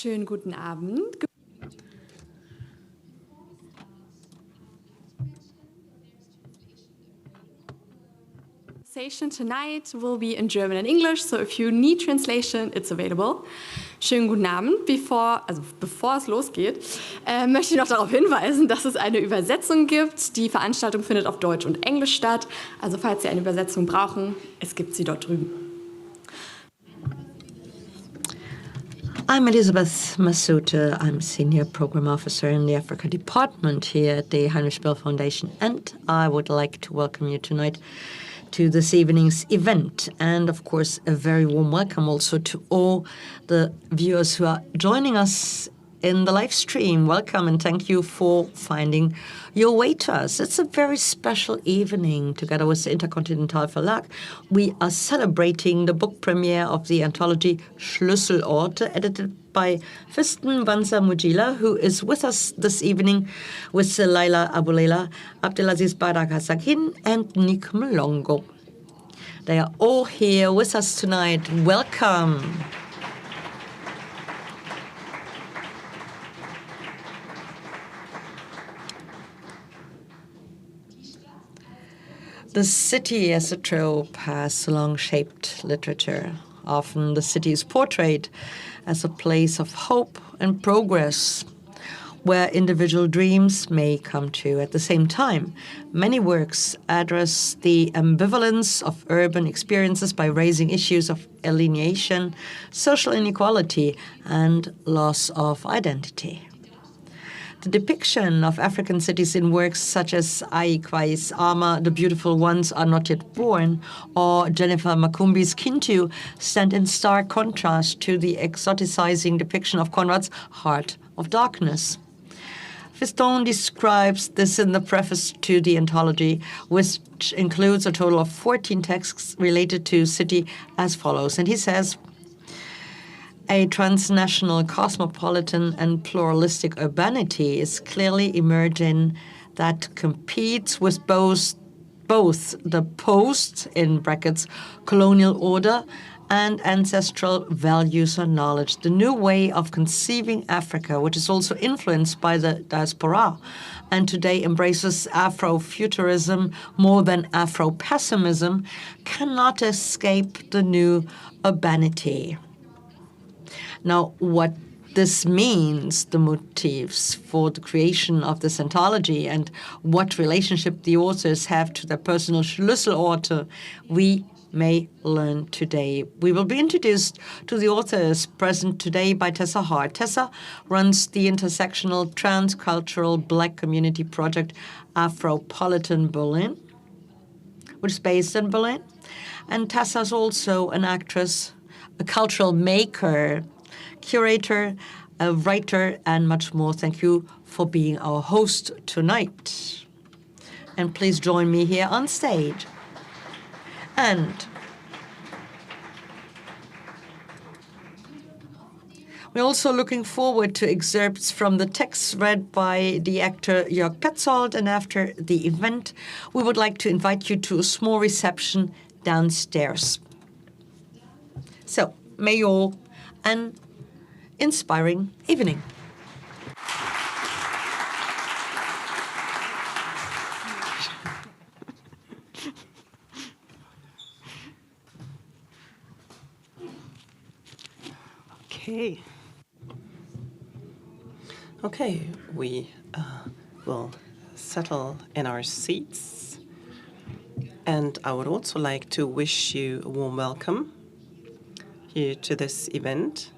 Schönen guten Abend. Conversation tonight will be in German and English, so if you need translation, it's available. Schönen guten Abend. Bevor es losgeht, möchte ich noch darauf hinweisen, dass es eine Übersetzung gibt. Die Veranstaltung findet auf Deutsch und Englisch statt. Also falls Sie eine Übersetzung brauchen, es gibt sie dort drüben. I'm Elizabeth Masute. I'm Senior Program Officer in the Africa Department here at the Heinrich-Böll Foundation, and I would like to welcome you tonight to this evening's event. And of course, a very warm welcome also to all the viewers who are joining us in the live stream. Welcome and thank you for finding your way to us. It's a very special evening together with the InterKontinental Verlag. We are celebrating the book premiere of the anthology Schlüsselorte, edited by Fiston Mwanza Mujila, who is with us this evening with Laila Abulela, Abdelaziz Barakasakin, and Nick Mlongo. They are all here with us tonight. Welcome. The city as a trope has long shaped literature. Often the city is portrayed as a place of hope and progress, where individual dreams may come true. At the same time, many works address the ambivalence of urban experiences by raising issues of alienation, social inequality, and loss of identity. The depiction of African cities in works such as Aikwai's Ama, The Beautiful Ones Are Not Yet Born, or Jennifer Makumbi's Kintu stand in stark contrast to the exoticizing depiction of Conrad's Heart of Darkness. Fiston describes this in the preface to the anthology, which includes a total of 14 texts related to city as follows. And he says, a transnational, cosmopolitan, and pluralistic urbanity is clearly emerging that competes with both the post, in brackets, colonial order and ancestral values and knowledge. The new way of conceiving Africa, which is also influenced by the diaspora, and today embraces Afrofuturism more than Afro-pessimism, cannot escape the new urbanity. Now, what this means, the motives for the creation of this anthology, and what relationship the authors have to their personal Schlüsselorte, we may learn today. We will be introduced to the authors present today by Tessa Hart. Tessa runs the intersectional transcultural Black community project Afropolitan Berlin, which is based in Berlin. And Tessa is also an actress, a cultural maker, curator, a writer, and much more. Thank you for being our host tonight. And please join me here on stage. And we're also looking forward to excerpts from the texts read by the actor Jörg Petzold. And after the event, we would like to invite you to a small reception downstairs. So, may you all an inspiring evening. Okay, we will settle in our seats. And I would also like to wish you a warm welcome here to this event.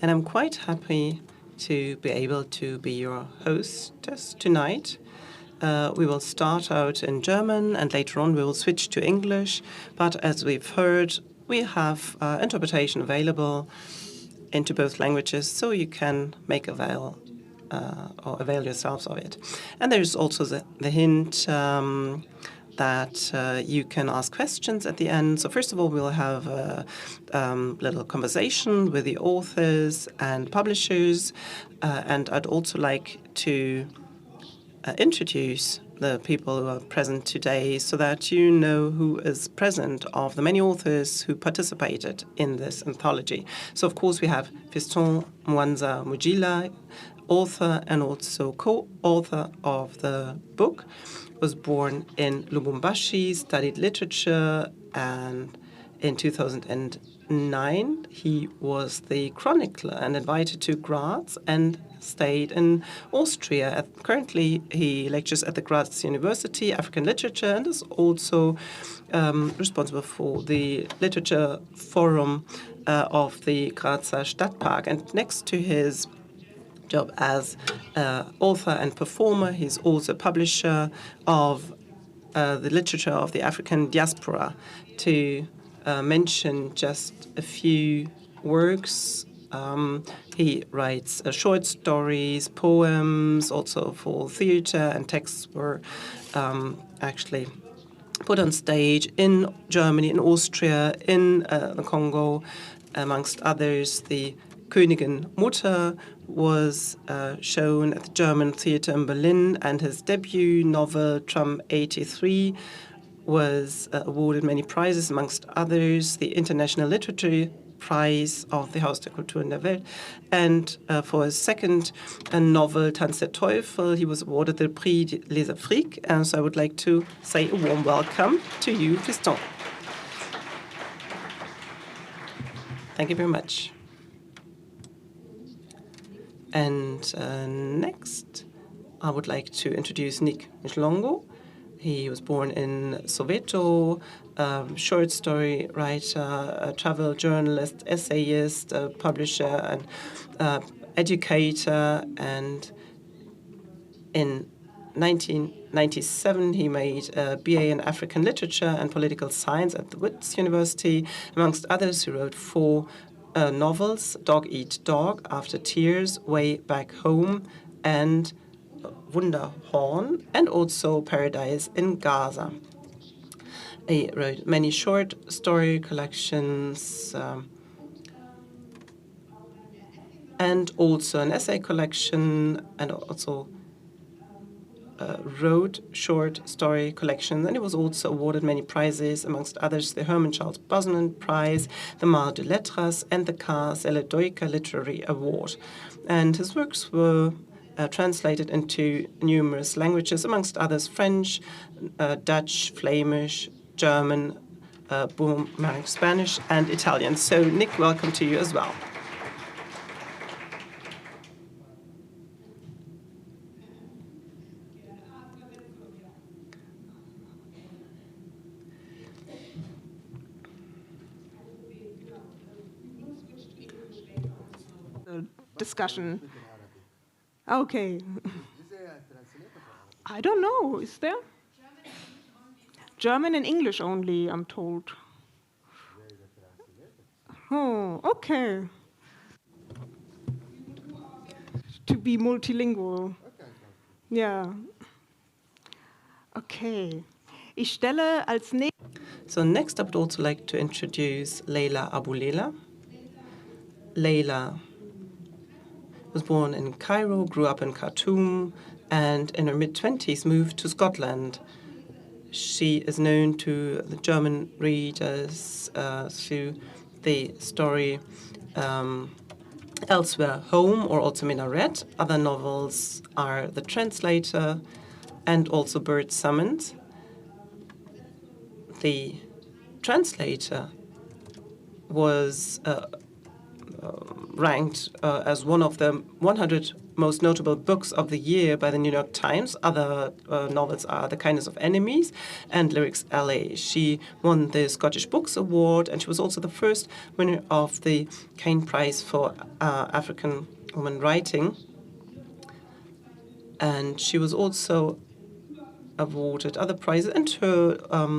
And I'm quite happy to be able to be your hostess tonight. We will start out in German, and later on we will switch to English. But as we've heard, we have interpretation available into both languages, so you can make avail yourselves of it. And there's also the hint that you can ask questions at the end. So first of all, we'll have a little conversation with the authors and publishers. And I'd also like to introduce the people who are present today so that you know who is present of the many authors who participated in this anthology. So, of course, we have Fiston Mwanza Mujila, author and also co-author of the book, was born in Lubumbashi, studied literature, and in 2009 he was the chronicler and invited to Graz and stayed in Austria. Currently he lectures at the Graz University, African literature, and is also responsible for the literature forum of the Grazer Stadtpark. And next to his job as author and performer, he's also publisher of the literature of the African diaspora. To mention just a few works, he writes short stories, poems, also for theater, and texts were actually put on stage in Germany, in Austria, in the Congo, amongst others. The Königin Mutter was shown at the German Theater in Berlin, and his debut novel, Tram 83, was awarded many prizes, amongst others the International Literature Prize of the Haus der Kultur in der Welt. And for his second novel, Tanz der Teufel, he was awarded the Prix Les Afriques. And so I would like to say a warm welcome to you, Fiston. Thank you very much. And next, I would like to introduce Nick Mhlongo. He was born in Soweto, short story writer, a travel journalist, essayist, publisher, and educator. And in 1997, he made a BA in African Literature and Political Science at the Wits University. Amongst others, he wrote 4 novels, Dog Eat Dog, After Tears, Way Back Home, and Wunderhorn, and also Paradise in Gaza. He wrote many short story collections and also an essay collection, and also wrote short story collections. And he was also awarded many prizes, amongst others the Herman Charles Bosman Prize, the Mar de Lettres, and the K. Seledoika Literary Award. And his works were translated into numerous languages, amongst others French, Dutch, Flemish, German, Spanish, and Italian. So, Nick, welcome to you as well. Discussion. Okay. I don't know. Is there? German and English only, I'm told. Oh, okay. To be multilingual. Yeah. Okay. Ich stelle als So next I would also like to introduce Leila Abulela. Leila was born in Cairo, grew up in Khartoum, and in her mid-20s moved to Scotland. She is known to the German readers through the story Elsewhere Home, or also Minaret. Other novels are The Translator and also Bird Summoned. The Translator was ranked as one of the 100 most notable books of the year by the New York Times. Other novels are The Kindness of Enemies and Lyrics LA. She won the Scottish Books Award, and she was also the first winner of the Cain Prize for African Women Writing. And she was also awarded other prizes, and her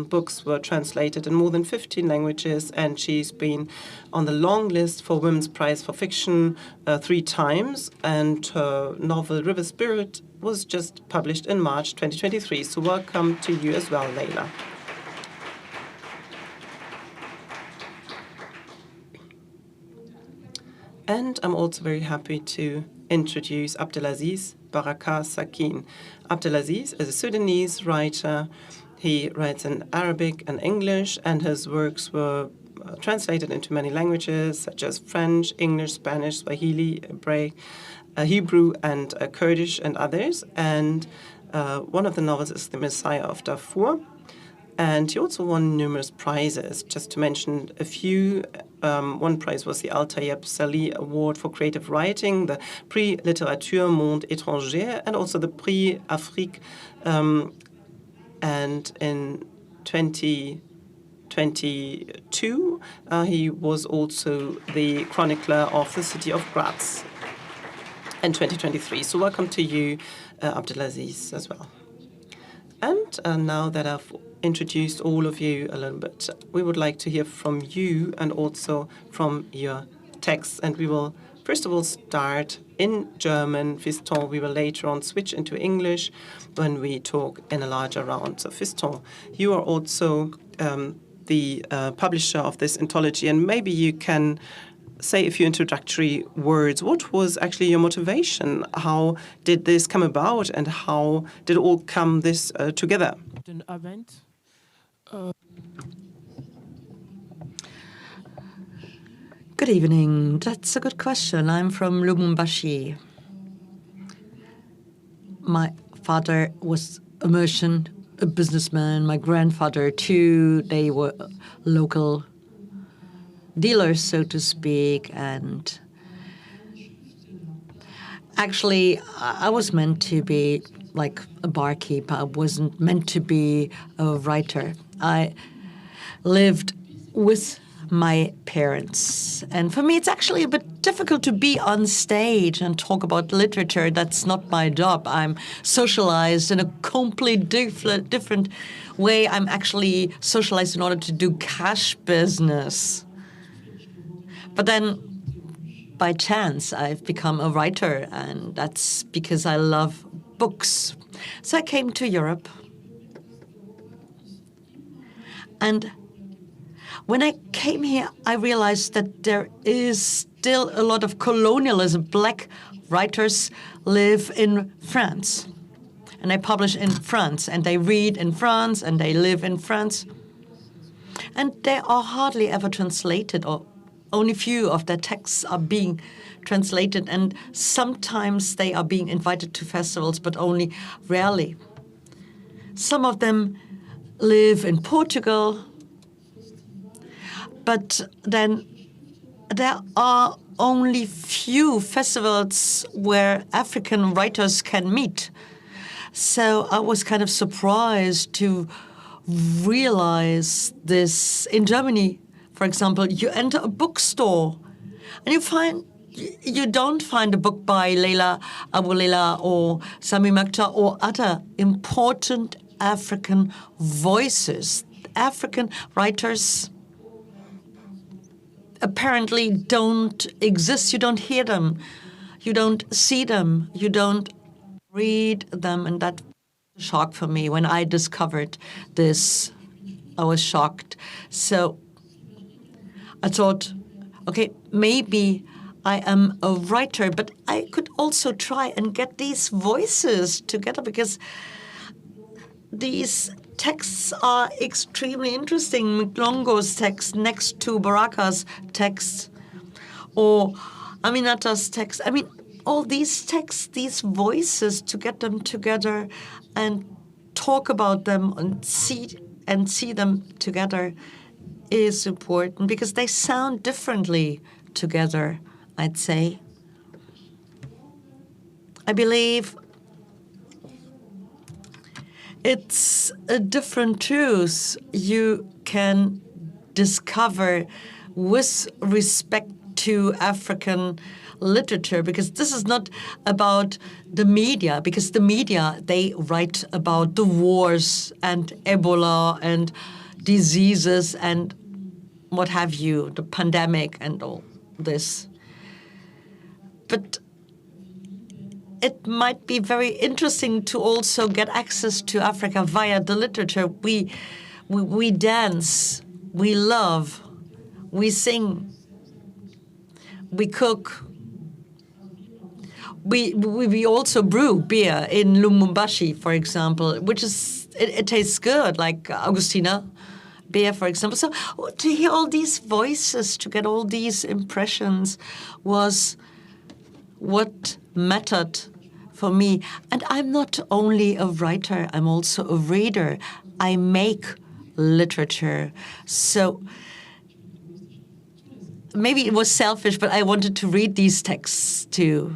books were translated in more than 15 languages, and she's been on the long list for Women's Prize for Fiction 3 times, and her novel River Spirit was just published in March 2023. So welcome to you as well, Leila. And I'm also very happy to introduce Abdelaziz Baraka Sakin. Abdelaziz is a Sudanese writer. He writes in Arabic and English, and his works were translated into many languages, such as French, English, Spanish, Swahili, Hebrew, and Kurdish, and others. And one of the novels is The Messiah of Darfur. And he also won numerous prizes. Just to mention a few, one prize was the Al-Tayyab Salih Award for Creative Writing, the Prix Littérature Monde Étranger, and also the Prix Afrique. And in 2022, he was also the chronicler of the city of Graz in 2023. So welcome to you, Abdelaziz, as well. And now that I've introduced all of you a little bit, we would like to hear from you and also from your texts. And we will, first of all, start in German. Fiston, we will later on switch into English when we talk in a larger round. So Fiston, you are also the publisher of this anthology, and maybe you can say a few introductory words. What was actually your motivation? How did this come about, and how did it all come this together? Good evening. That's a good question. I'm from Lubumbashi. My father was a merchant, a businessman. My grandfather, too. They were local dealers, so to speak. And actually, I was meant to be like a barkeeper. I wasn't meant to be a writer. I lived with my parents. And for me, it's actually a bit difficult to be on stage and talk about literature. That's not my job. I'm socialized in a completely different way. I'm actually socialized in order to do cash business. But then, by chance, I've become a writer, and that's because I love books. So I came to Europe. And when I came here, I realized that there is still a lot of colonialism. Black writers live in France, and they publish in France, and they read in France, and they live in France. And they are hardly ever translated, or only few of their texts are being translated, and sometimes they are being invited to festivals, but only rarely. Some of them live in Portugal, but then there are only few festivals where African writers can meet. So I was kind of surprised to realize this. In Germany, for example, you enter a bookstore and you don't find a book by Leila Abu Leila or Sami Makta or other important African voices. African writers apparently don't exist. You don't hear them. You don't see them. You don't read them. And that was a shock for me. When I discovered this, I was shocked. So I thought, okay, maybe I am a writer, but I could also try and get these voices together, because these texts are extremely interesting. Mlongo's text next to Baraka's text, or Aminata's text. I mean, all these texts, these voices, to get them together and talk about them and see them together is important, because they sound differently together, I'd say. I believe it's a different truth you can discover with respect to African literature, because this is not about the media, because the media, they write about the wars and Ebola and diseases and what have you, the pandemic and all this. But it might be very interesting to also get access to Africa via the literature. We dance, we love, we sing, we cook. We also brew beer in Lubumbashi, for example, which is it tastes good, like Augustina beer, for example. So to hear all these voices, to get all these impressions, was what mattered for me. And I'm not only a writer; I'm also a reader. I make literature, so. Maybe it was selfish, but I wanted to read these texts too.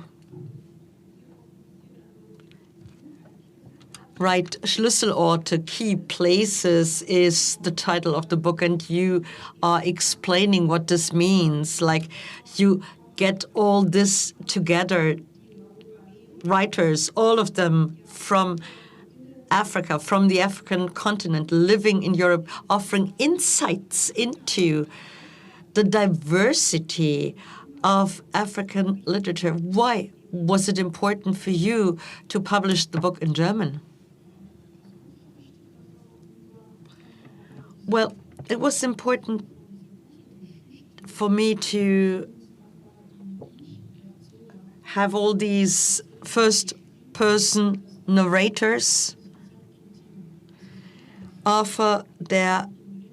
Right, Schlüsselorte, key places, is the title of the book, and you are explaining what this means. Like, you get all this together, writers, all of them from Africa, from the African continent, living in Europe, offering insights into the diversity of African literature. Why was it important for you to publish the book in German? Well, it was important for me to have all these first-person narrators offer their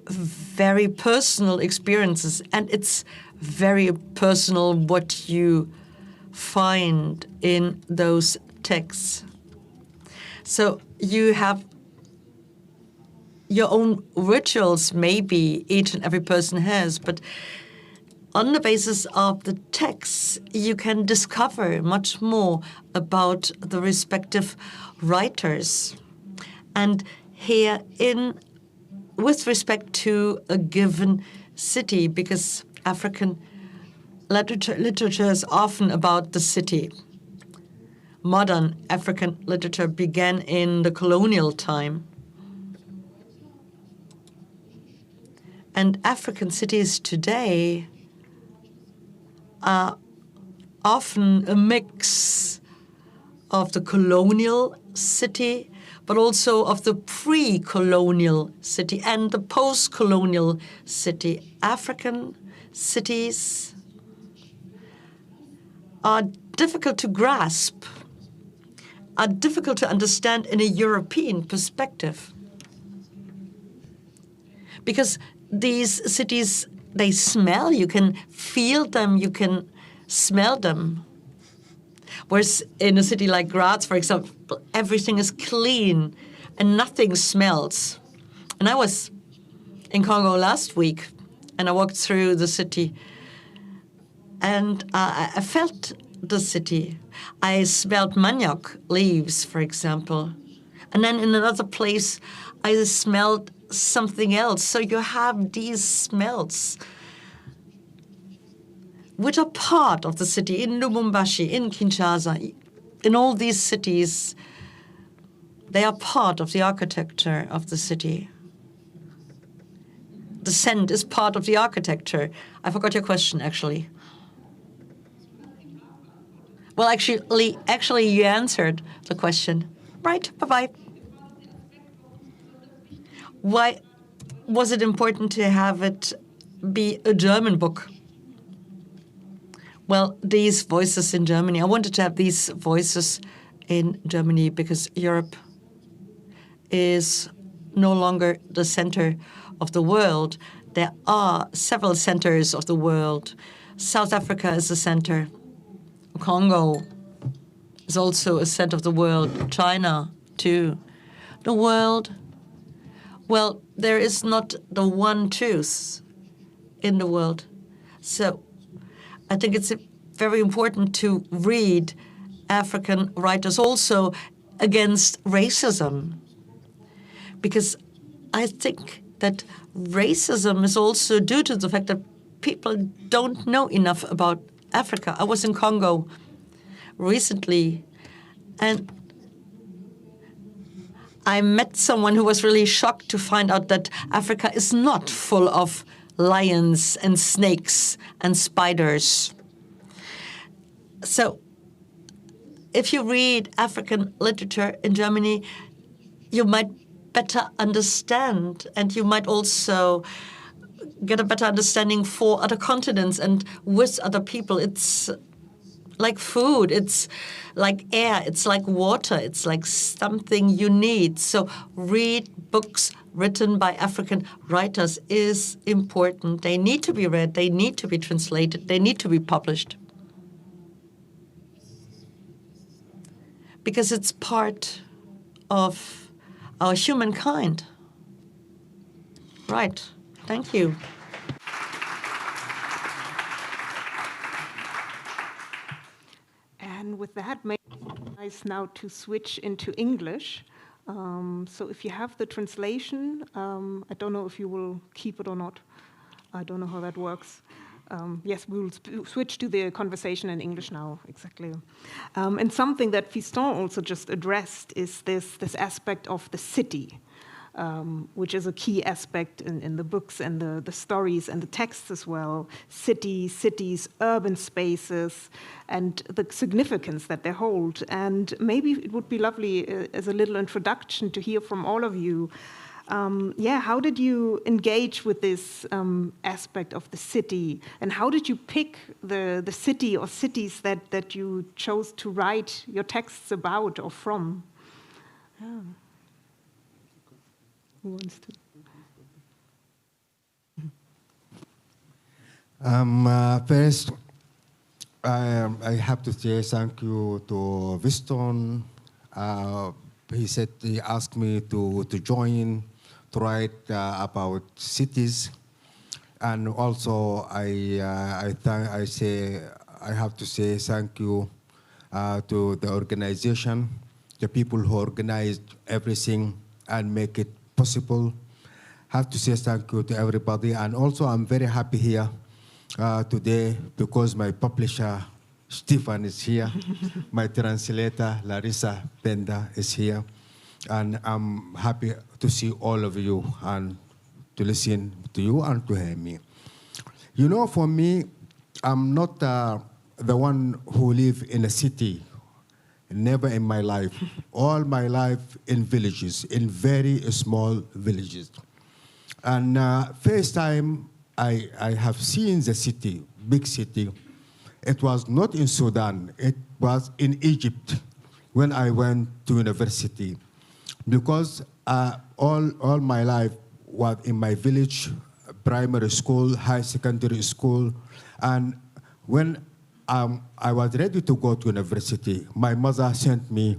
very personal experiences, and it's very personal what you find in those texts. So you have your own rituals, maybe each and every person has, but on the basis of the texts, you can discover much more about the respective writers. And here with respect to a given city, because African literature is often about the city. Modern African literature began in the colonial time. And African cities today are often a mix of the colonial city, but also of the pre-colonial city and the post-colonial city. African cities are difficult to grasp, are difficult to understand in a European perspective. Because these cities, they smell, you can feel them, you can smell them. Whereas in a city like Graz, for example, everything is clean and nothing smells. And I was in Congo last week, and I walked through the city, and I felt the city. I smelled manioc leaves, for example. And then in another place, I smelled something else. So you have these smells which are part of the city, in Lubumbashi, in Kinshasa, in all these cities. They are part of the architecture of the city. The scent is part of the architecture. I forgot your question, actually. Well, actually, you answered the question. Right, bye-bye. Why was it important to have it be a German book? Well, these voices in Germany, I wanted to have these voices in Germany because Europe is no longer the center of the world. There are several centers of the world. South Africa is the center. Congo is also a center of the world. China, too. The world, well, there is not the one truth in the world. So I think it's very important to read African writers also against racism, because I think that racism is also due to the fact that people don't know enough about Africa. I was in Congo recently, and I met someone who was really shocked to find out that Africa is not full of lions and snakes and spiders. So if you read African literature in Germany, you might better understand, and you might also get a better understanding for other continents and with other people. It's like food, it's like air, it's like water, it's like something you need. So read books written by African writers is important. They need to be read, they need to be translated, they need to be published. Because it's part of our humankind. Right, thank you. And with that, maybe it's nice now to switch into English. So if you have the translation, I don't know if you will keep it or not. I don't know how that works. Yes, we will switch to the conversation in English now, exactly. And something that Fiston also just addressed is this aspect of the city, which is a key aspect in the books and the stories and the texts as well. Cities, urban spaces, and the significance that they hold. And maybe it would be lovely as a little introduction to hear from all of you. How did you engage with this aspect of the city? And how did you pick the city or cities that you chose to write your texts about or from? Yeah. Who wants to? First, I have to say thank you to Fiston. He asked me to join to write about cities, and also I have to say thank you to the organization, the people who organized everything and make it possible. Have to say thank you to everybody, and also I'm very happy here today because my publisher Stefan is here, my translator Larissa Benda is here, and I'm happy to see all of you and to listen to you and to hear me. You know, for me, I'm not the one who live in a city. Never in my life. All my life in villages, in very small villages. And first time I have seen the city, big city, it was not in Sudan, it was in Egypt when I went to university. Because all my life was in my village, primary school, high secondary school, and when I was ready to go to university, my mother sent me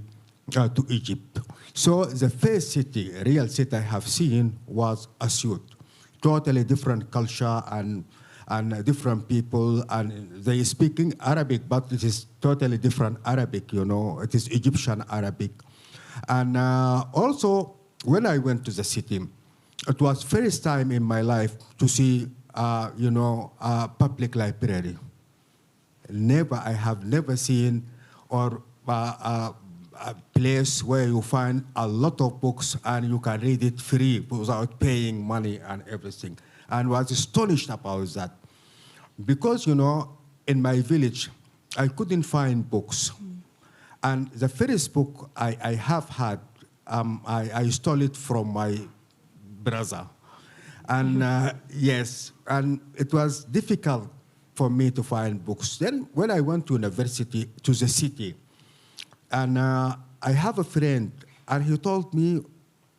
to Egypt. So the first city, real city I have seen was Asyut. Totally different culture and different people, and they speaking Arabic, but it is totally different Arabic, you know, it is Egyptian Arabic. And also, when I went to the city, it was first time in my life to see, a public library. I have never seen or a place where you find a lot of books and you can read it free without paying money and everything. And was astonished about that. Because, you know, in my village, I couldn't find books. And the first book I have had, I stole it from my brother. And yes, and it was difficult for me to find books. Then when I went to university, to the city, and I have a friend, and he told me,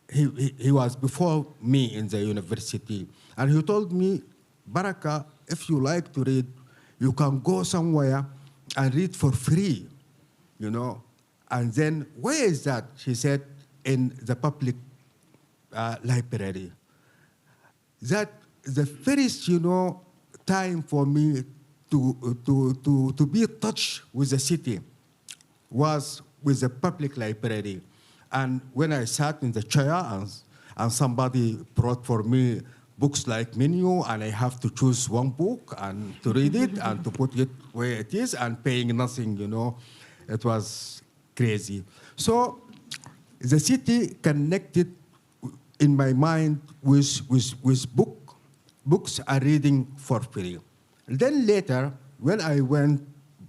he was before me in the university, and he told me, Baraka, if you like to read, you can go somewhere and read for free, you know. And then, where is that? He said, in the public library. That the first, you know, time for me to be touched with the city was with the public library. And when I sat in the chair and somebody brought for me books like menu, and I have to choose one book and to read it and to put it where it is and paying nothing, you know, it was crazy. So the city connected in my mind with books and reading for free. And then later, when I went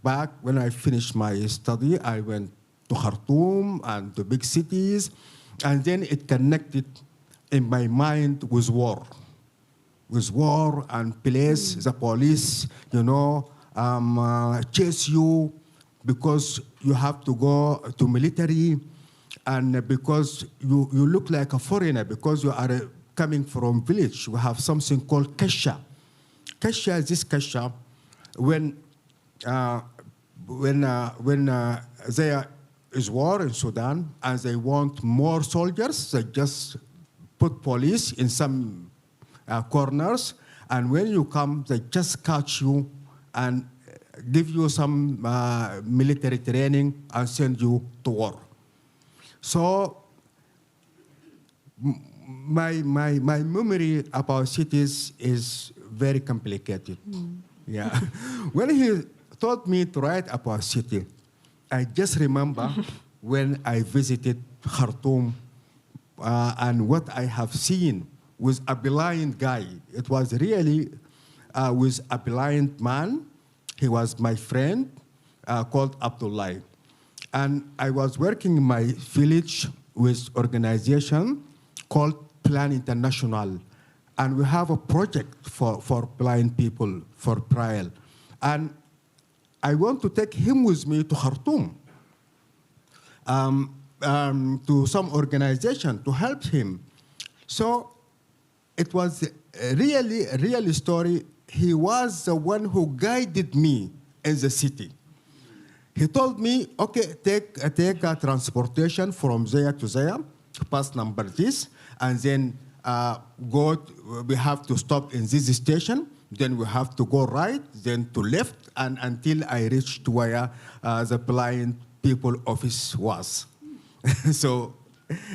back, when I finished my study, I went to Khartoum and to big cities, and then it connected in my mind with war. with war and place, the police, chase you because you have to go to military, and because you look like a foreigner, because you are coming from village. We have something called kesha. Kesha is this kesha when there is war in Sudan and they want more soldiers, they just put police in some corners, and when you come, they just catch you and give you some military training and send you to war. So my memory about cities is very complicated. Yeah. When he taught me to write about city, I just remember when I visited Khartoum and what I have seen with a blind guy. It was really with a blind man. He was my friend called Abdullah. And I was working in my village with organization called Plan International. And we have a project for blind people, for Braille. And I want to take him with me to Khartoum, to some organization to help him. So it was a really story. He was the one who guided me in the city. He told me, okay, take a transportation from there to there, pass number this, and then we have to stop in this station, then we have to go right, then to left, and until I reached where the blind people office was. So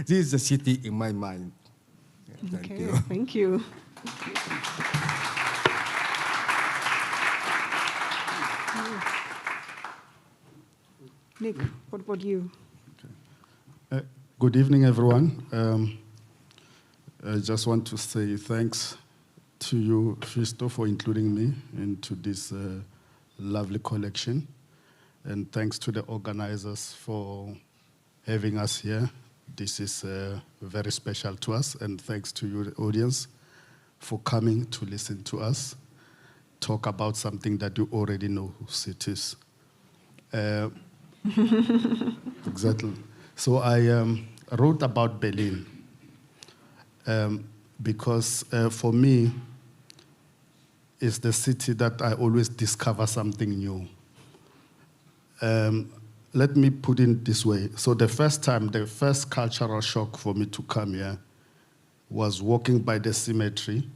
this is the city in my mind. Yeah, thank you. Thank you. Nick, what about you? Okay. Good evening, everyone. I just want to say thanks to you, Fisto, for including me into this lovely collection. And thanks to the organizers for having us here. This is very special to us. And thanks to you, the audience, for coming to listen to us talk about something that you already know whose it is. Exactly. So I wrote about Berlin because for me, it's the city that I always discover something new. Let me put it this way. So the first cultural shock for me to come here was walking by the cemetery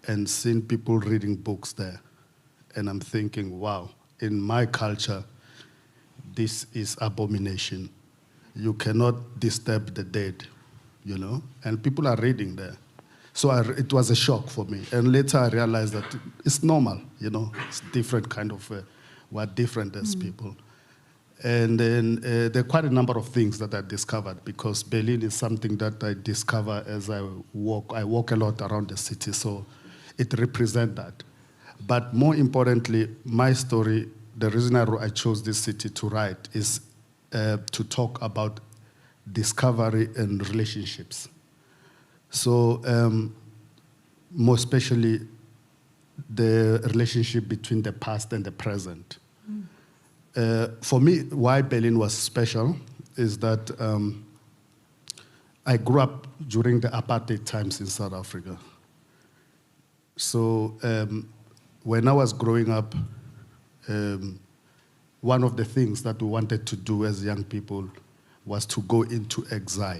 and seeing people reading books there. And I'm thinking, wow, in my culture, this is abomination. You cannot disturb the dead, and people are reading there. So it was a shock for me. And later I realized that it's normal, it's different kind of, we're different as people. And then there are quite a number of things that I discovered because Berlin is something that I discover as I walk. I walk a lot around the city, so it represents that. But more importantly, my story, the reason I chose this city to write is to talk about discovery and relationships. So more especially the relationship between the past and the present. For me, why Berlin was special is that I grew up during the apartheid times in South Africa. So when I was growing up, one of the things that we wanted to do as young people was to go into exile.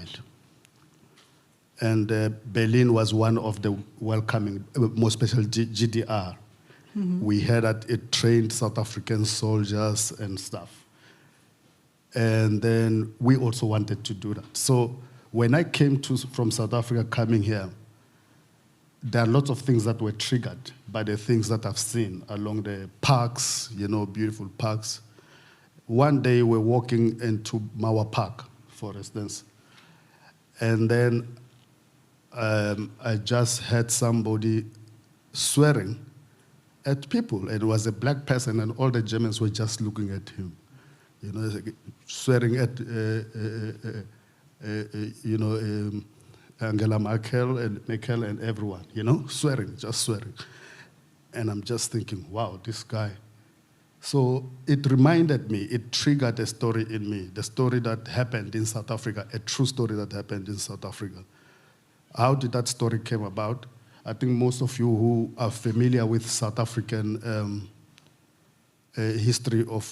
And Berlin was one of the welcoming, more especially GDR. Mm-hmm. We heard that it trained South African soldiers and stuff. And then we also wanted to do that. So when I came from South Africa coming here, there are lots of things that were triggered by the things that I've seen along the parks, beautiful parks. One day we're walking into Mawa Park, for instance, and then I just heard somebody swearing at people. It was a black person, and all the Germans were just looking at him, swearing at, Angela Merkel and everyone, you know, swearing, just swearing. And I'm just thinking, wow, this guy. So it reminded me, it triggered a story in me, the story that happened in South Africa, a true story that happened in South Africa. How did that story came about? I think most of you who are familiar with South African history of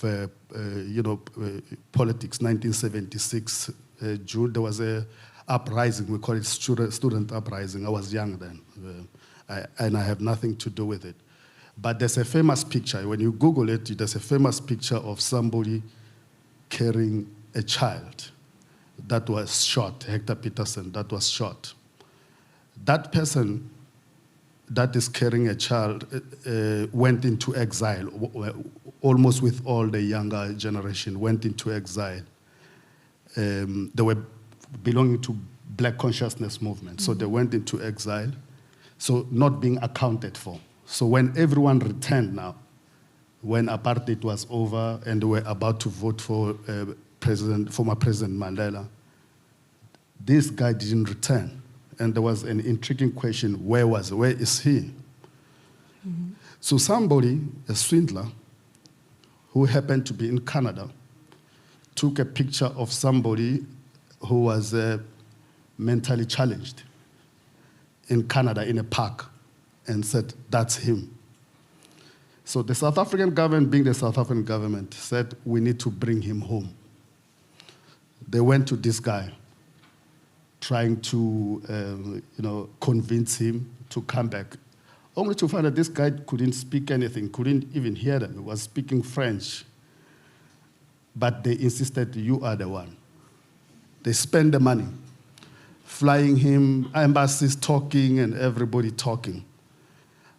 politics, 1976, June, there was a uprising, we call it student uprising. I was young then, and I have nothing to do with it. But there's a famous picture, when you Google it, there's a famous picture of somebody carrying a child that was shot, Hector Peterson, that was shot. That person that is carrying a child went into exile, almost with all the younger generation, went into exile. They were belonging to Black consciousness movement, so they went into exile, so not being accounted for. So when everyone returned now, when apartheid was over and they were about to vote for former President Mandela, this guy didn't return. And there was an intriguing question, where is he? Mm-hmm. So somebody, a swindler, who happened to be in Canada, took a picture of somebody who was mentally challenged in Canada in a park and said, that's him. So the South African government, being the South African government, said, we need to bring him home. They went to this guy, trying to convince him to come back, only to find that this guy couldn't speak anything, couldn't even hear them. He was speaking French. But they insisted, you are the one. They spent the money, flying him, embassies talking, and everybody talking,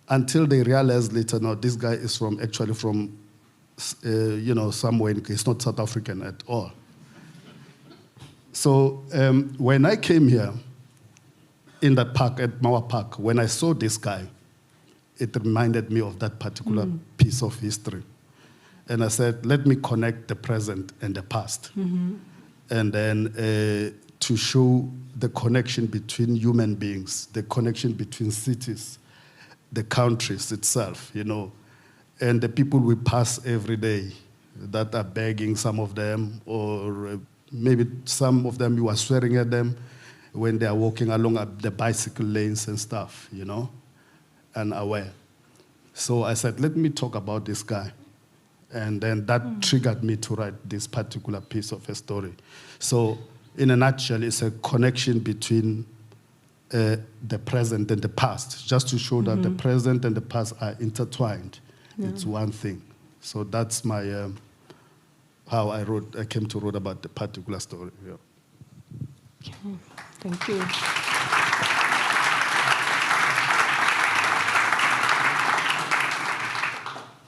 until they realized later, no, this guy is actually from somewhere, he's not South African at all. So when I came here, in that park, at Mawa Park, when I saw this guy, it reminded me of that particular piece of history. And I said, let me connect the present and the past. Mm-hmm. And then to show the connection between human beings, the connection between cities, the countries itself, and the people we pass every day that are begging, some of them, or maybe some of them you are swearing at them when they are walking along the bicycle lanes and stuff, and aware. So I said, let me talk about this guy. And then that triggered me to write this particular piece of a story. So in a nutshell, it's a connection between the present and the past, just to show that the present and the past are intertwined. Yeah. It's one thing. So that's my how I came to write about the particular story. Yeah. Thank you.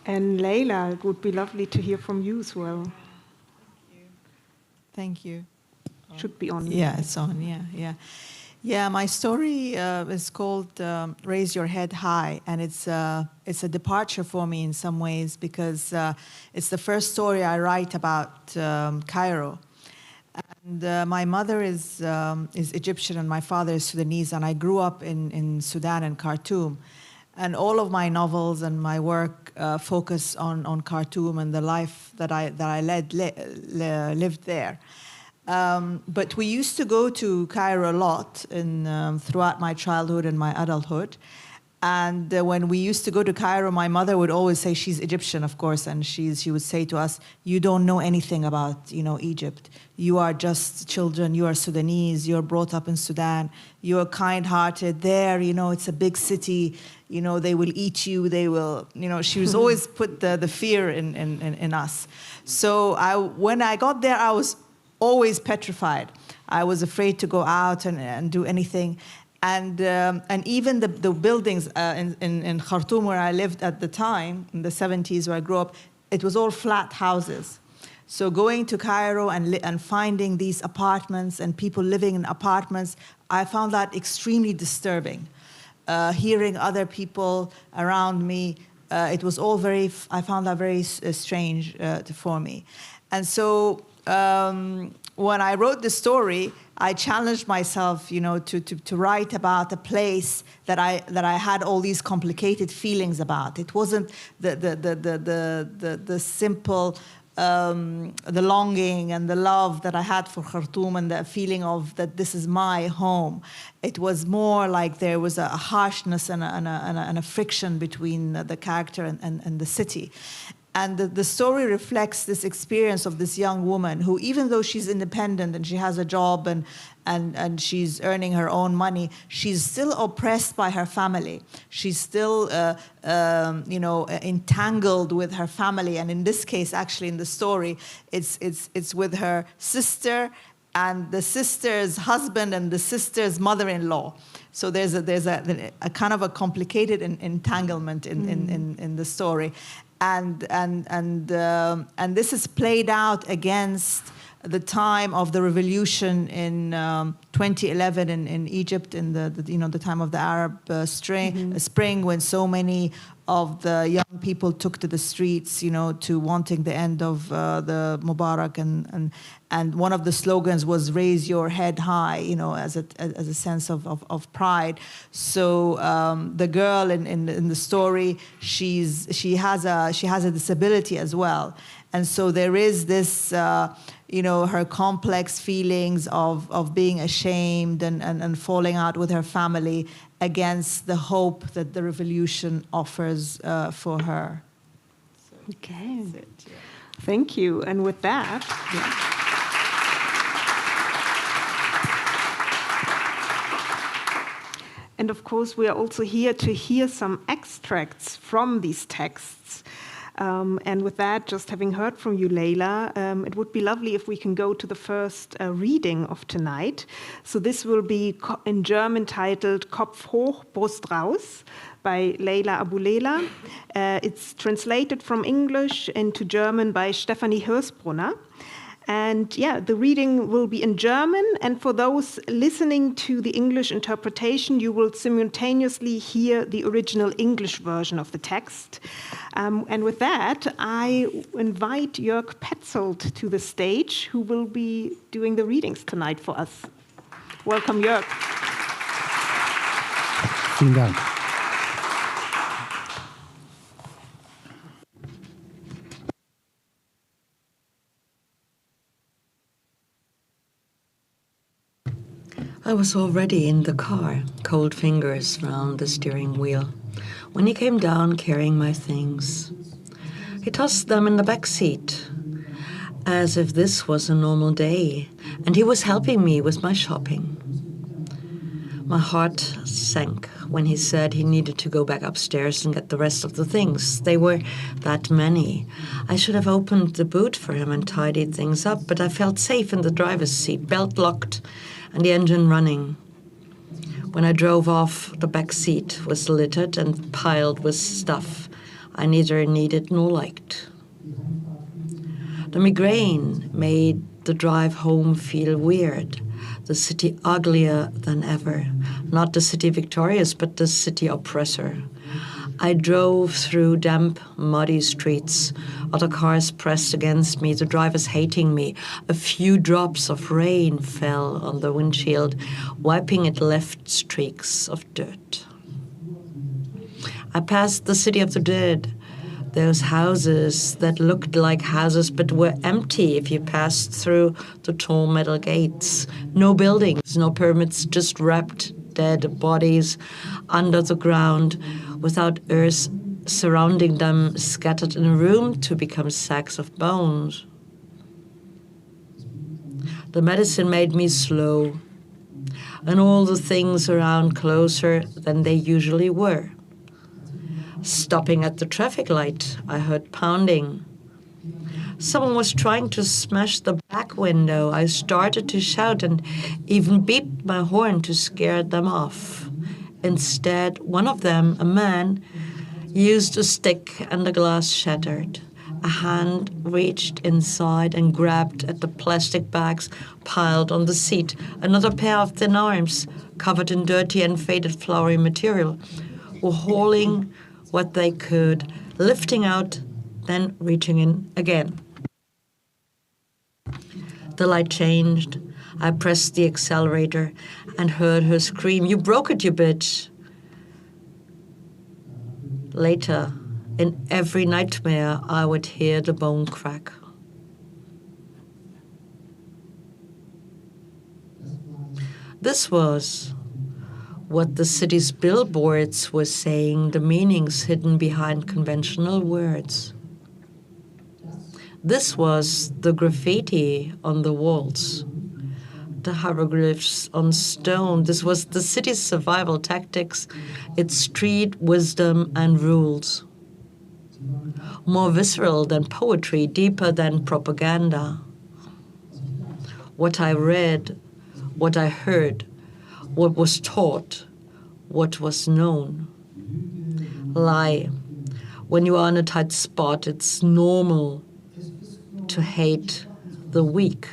And Leila, it would be lovely to hear from you as well. Thank you. Should be on. Yeah, it's on. Yeah. My story is called "Raise Your Head High," and it's a departure for me in some ways because it's the first story I write about Cairo. And my mother is Egyptian and my father is Sudanese, and I grew up in Sudan and Khartoum. And all of my novels and my work focus on Khartoum and the life that I lived there. But we used to go to Cairo a lot throughout my childhood and my adulthood. And when we used to go to Cairo, my mother would always say, she's Egyptian, of course, and she would say to us, you don't know anything about, Egypt. You are just children, you are Sudanese, you're brought up in Sudan, you're kind-hearted there, it's a big city, they will eat you, they will, she was always put the fear in us. So when I got there, I was always petrified. I was afraid to go out and do anything. And even the buildings in Khartoum where I lived at the time, in the 70s where I grew up, it was all flat houses. So going to Cairo and finding these apartments and people living in apartments, I found that extremely disturbing. Hearing other people around me, it was all I found that very strange for me. And so when I wrote the story, I challenged myself, to write about a place that I had all these complicated feelings about. It wasn't the simple, the longing and the love that I had for Khartoum and the feeling of that this is my home. It was more like there was a harshness and a friction between the character and the city. And the story reflects this experience of this young woman who, even though she's independent and she has a job and she's earning her own money, she's still oppressed by her family. She's still, entangled with her family. And in this case, actually, in the story, it's with her sister and the sister's husband and the sister's mother-in-law. So there's a kind of a complicated entanglement in the story. And this is played out against the time of the revolution in 2011 in Egypt, in the time of the Arab Spring, when so many of the young people took to the streets, to wanting the end of the Mubarak, and one of the slogans was "Raise your head high," as a sense of pride. So the girl in the story, she has a disability as well, and so there is this. Her complex feelings of being ashamed and falling out with her family against the hope that the revolution offers for her. So okay. That's it, yeah. Thank you. And with that, and of course, we are also here to hear some extracts from these texts. And with that, just having heard from you, Leila, it would be lovely if we can go to the first reading of tonight. So this will be in German titled Kopf hoch, Brust raus by Leila Abulela. It's translated from English into German by Stefanie Hirsbrunner. And the reading will be in German, and for those listening to the English interpretation, you will simultaneously hear the original English version of the text. And with that, I invite Jörg Petzold to the stage, who will be doing the readings tonight for us. Welcome, Jörg. Vielen Dank. I was already in the car, cold fingers round the steering wheel, when he came down carrying my things. He tossed them in the back seat, as if this was a normal day, and he was helping me with my shopping. My heart sank when he said he needed to go back upstairs and get the rest of the things. They were that many. I should have opened the boot for him and tidied things up, but I felt safe in the driver's seat, belt locked, and the engine running. When I drove off, the back seat was littered and piled with stuff I neither needed nor liked. The migraine made the drive home feel weird, the city uglier than ever. Not the city victorious, but the city oppressor. I drove through damp, muddy streets, other cars pressed against me, the drivers hating me. A few drops of rain fell on the windshield, wiping it left streaks of dirt. I passed the city of the dead, those houses that looked like houses but were empty if you passed through the tall metal gates. No buildings, no permits, just wrapped dead bodies under the ground, without earth surrounding them, scattered in a room to become sacks of bones. The medicine made me slow, and all the things around closer than they usually were. Stopping at the traffic light, I heard pounding. Someone was trying to smash the back window. I started to shout and even beeped my horn to scare them off. Instead, one of them, a man, used a stick and the glass shattered. A hand reached inside and grabbed at the plastic bags piled on the seat. Another pair of thin arms, covered in dirty and faded flowery material, were hauling what they could, lifting out, then reaching in again. The light changed. I pressed the accelerator and heard her scream, "You broke it, you bitch." Later, in every nightmare, I would hear the bone crack. This was what the city's billboards were saying, the meanings hidden behind conventional words. This was the graffiti on the walls, the hieroglyphs on stone. This was the city's survival tactics, its street wisdom and rules. More visceral than poetry, deeper than propaganda. What I read, what I heard, what was taught, what was known. Lie. When you are in a tight spot, it's normal to hate the weak.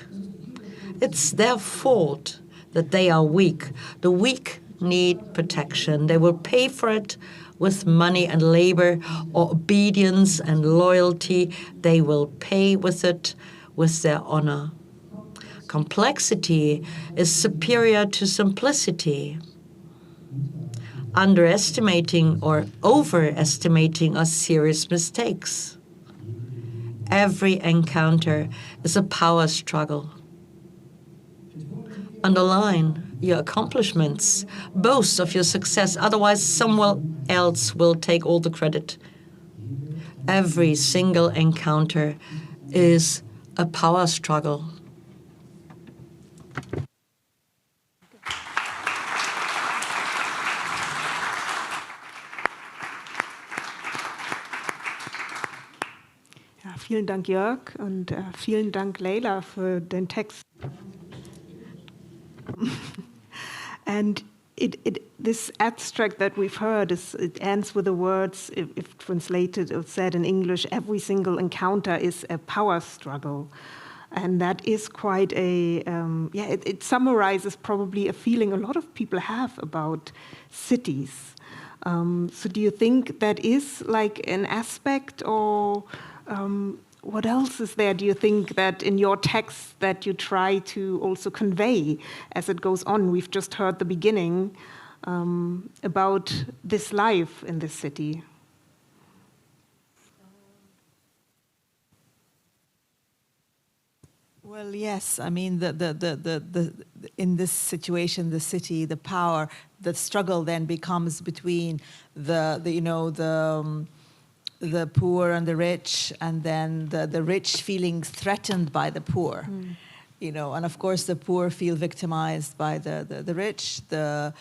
It's their fault that they are weak. The weak need protection. They will pay for it with money and labor or obedience and loyalty. They will pay with it with their honor. Complexity is superior to simplicity. Underestimating or overestimating are serious mistakes. Every encounter is a power struggle. Underline your accomplishments, boast of your success, otherwise someone else will take all the credit. Every single encounter is a power struggle. Ja, vielen Dank, Jörg, und vielen Dank, Leila, für den Text. And this abstract that we've heard, it ends with the words, if translated or said in English, every single encounter is a power struggle. And that is quite a, it summarizes probably a feeling a lot of people have about cities. So do you think that is like an aspect, or what else is there, do you think, that in your text that you try to also convey as it goes on? We've just heard the beginning about this life in this city. Well, yes. I mean, the in this situation, the city, the power, the struggle then becomes between the poor and the rich, and then the rich feeling threatened by the poor, and of course the poor feel victimized by the rich. The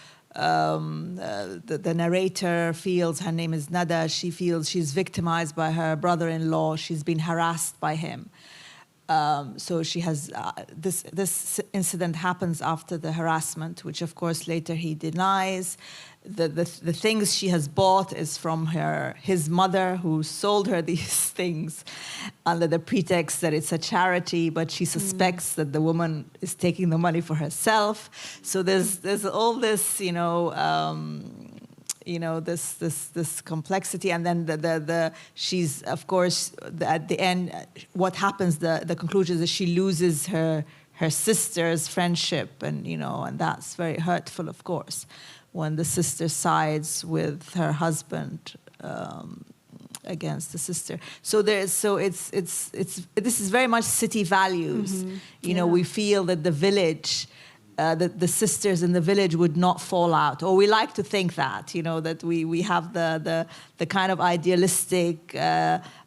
narrator feels, her name is Nada, she feels she's victimized by her brother-in-law, she's been harassed by him. So she has, this incident happens after the harassment, which of course later he denies. The things she has bought is from his mother, who sold her these things under the pretext that it's a charity, but she suspects that the woman is taking the money for herself. So there's all this, this complexity, and then she's, of course, at the end, what happens, the conclusion is that she loses her sister's friendship, and that's very hurtful, of course, when the sister sides with her husband against the sister. So this is very much city values. We feel that the village, that the sisters in the village would not fall out, or we like to think that, that we have the kind of idealistic,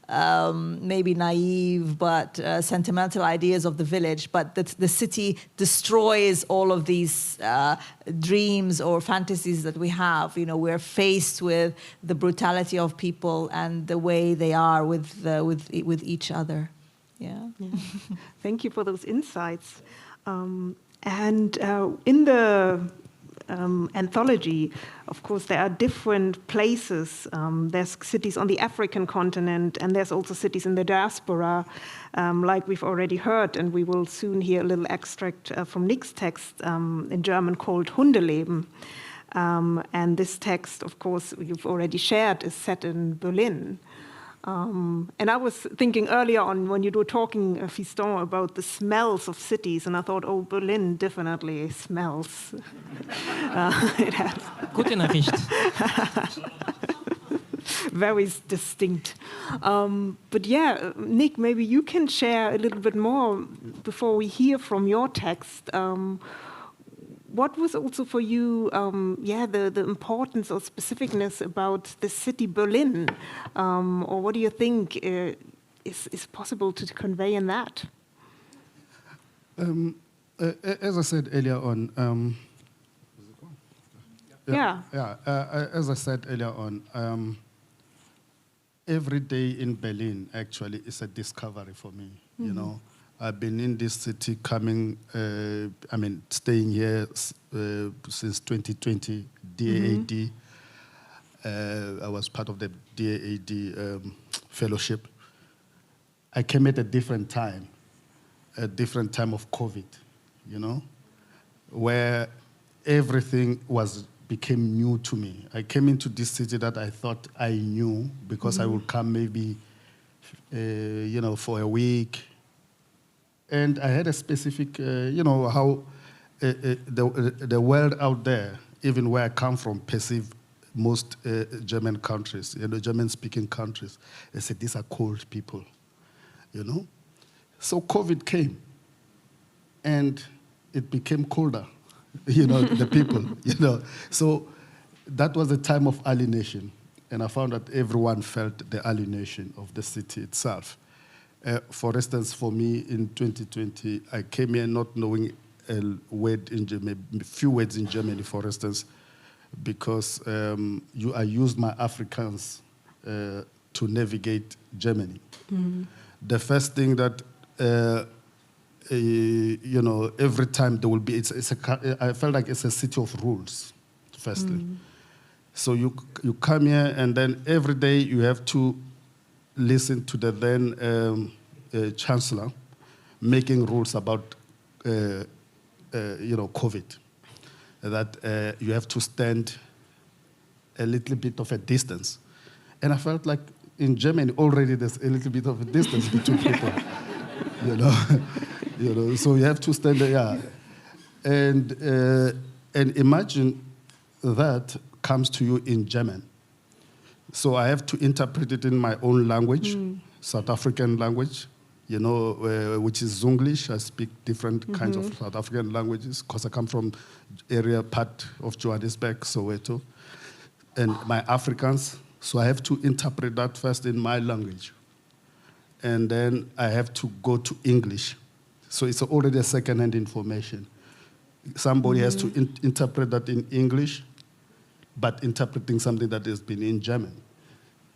maybe naive, but sentimental ideas of the village, but that the city destroys all of these dreams or fantasies that we have. We're faced with the brutality of people and the way they are with each other. Yeah. Thank you for those insights. And in the anthology, of course, there are different places. There's cities on the African continent, and there's also cities in the diaspora, like we've already heard, and we will soon hear a little extract from Nick's text in German called Hundeleben. And this text, of course, you've already shared, is set in Berlin. And I was thinking earlier on when you were talking, Fiston, about the smells of cities, and I thought, oh, Berlin definitely smells. It has. Gute Nachricht. Very distinct. But yeah, Nick, maybe you can share a little bit more before we hear from your text. What was also for you, the importance or specificness about the city Berlin? Or what do you think is possible to convey in that? As I said earlier on, as I said earlier on, every day in Berlin actually is a discovery for me. Mm-hmm. You know, I've been in this city staying here since 2020, DAAD. I was part of the DAAD fellowship. I came at a different time of COVID, you know, where everything became new to me. I came into this city that I thought I knew because I would come maybe, for a week. And I had a specific, how the world out there, even where I come from, perceive most German countries, German-speaking countries. They said, these are cold people, you know. So COVID came, and it became colder, the people, So that was a time of alienation, and I found that everyone felt the alienation of the city itself. For instance, for me in 2020, I came here not knowing a few words in Germany, for instance, because I used my Afrikaans to navigate Germany. Mm-hmm. The first thing that, every time there will be, I felt like it's a city of rules, firstly. Mm-hmm. So you come here, and then every day you have to listen to the then chancellor making rules about COVID, that you have to stand a little bit of a distance. And I felt like in Germany already there's a little bit of a distance between people, so you have to stand there, yeah. And imagine that comes to you in German. So I have to interpret it in my own language, South African language, which is Zunglish. I speak different kinds of South African languages because I come from part of Johannesburg, Soweto, and my Afrikaans. So I have to interpret that first in my language. And then I have to go to English. So it's already a second-hand information. Somebody has to interpret that in English, but interpreting something that has been in German.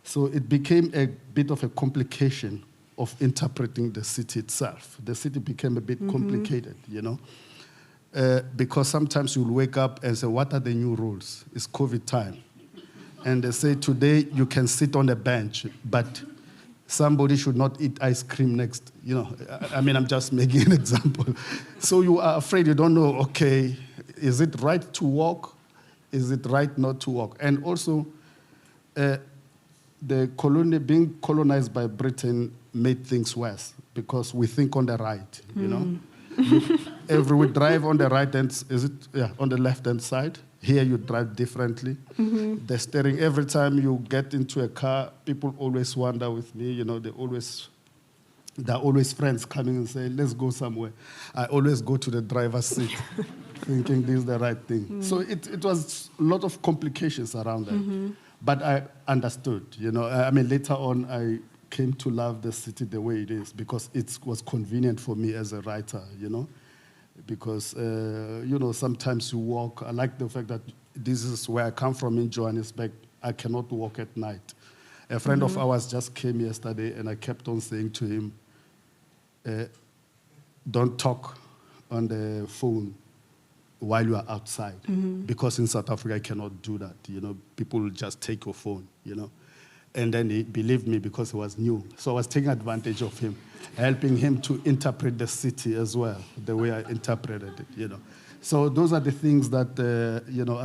So it became a bit of a complication of interpreting the city itself. The city became a bit complicated, because sometimes you'll wake up and say, what are the new rules? It's COVID time. And they say, today you can sit on a bench, but somebody should not eat ice cream next. I'm just making an example. So you are afraid, you don't know, okay, is it right to walk? Is it right not to walk? And also, being colonized by Britain made things worse because we think on the right, If we drive on the right hand, on the left hand side. Here you drive differently. Mm-hmm. The steering, every time you get into a car, people always wonder with me, there are always friends coming and saying, let's go somewhere. I always go to the driver's seat thinking this is the right thing. Mm-hmm. So it was a lot of complications around that. Mm-hmm. But I understood, later on I came to love the city the way it is because it was convenient for me as a writer, because, sometimes you walk. I like the fact that this is where I come from in Johannesburg. I cannot walk at night. A friend of ours just came yesterday, and I kept on saying to him, don't talk on the phone while you are outside, because in South Africa, I cannot do that. People will just take your phone, And then he believed me because he was new. So I was taking advantage of him, helping him to interpret the city as well, the way I interpreted it, So those are the things that, you know,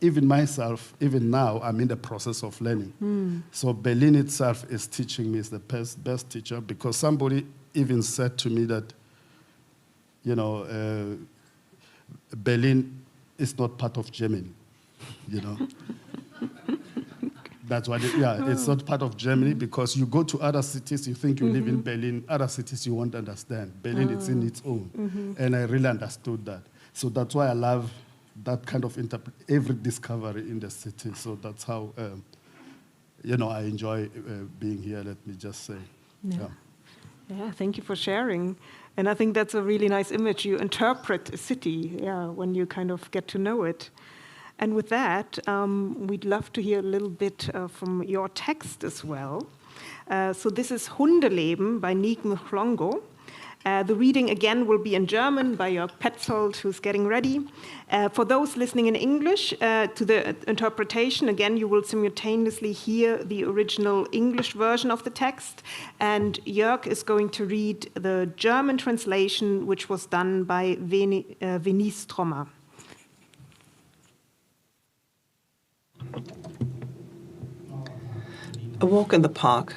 even myself, even now, I'm in the process of learning. So Berlin itself is teaching me, is the best teacher, because somebody even said to me that, you know, Berlin is not part of Germany, you know. That's why, it's not part of Germany, because you go to other cities, you think you live in Berlin, other cities you won't understand. Berlin is in its own. And I really understood that. So that's why I love that kind of every discovery in the city. So that's how, you know, I enjoy being here, let me just say. Yeah, thank you for sharing. And I think that's a really nice image. You interpret a city, when you kind of get to know it. And with that, we'd love to hear a little bit from your text as well. So this is Hundeleben by Nick Mhlongo. The reading again will be in German by Jörg Petzold, who's getting ready. For those listening in English, to the interpretation, again, you will simultaneously hear the original English version of the text, and Jörg is going to read the German translation, which was done by Venice Trommer. A walk in the park.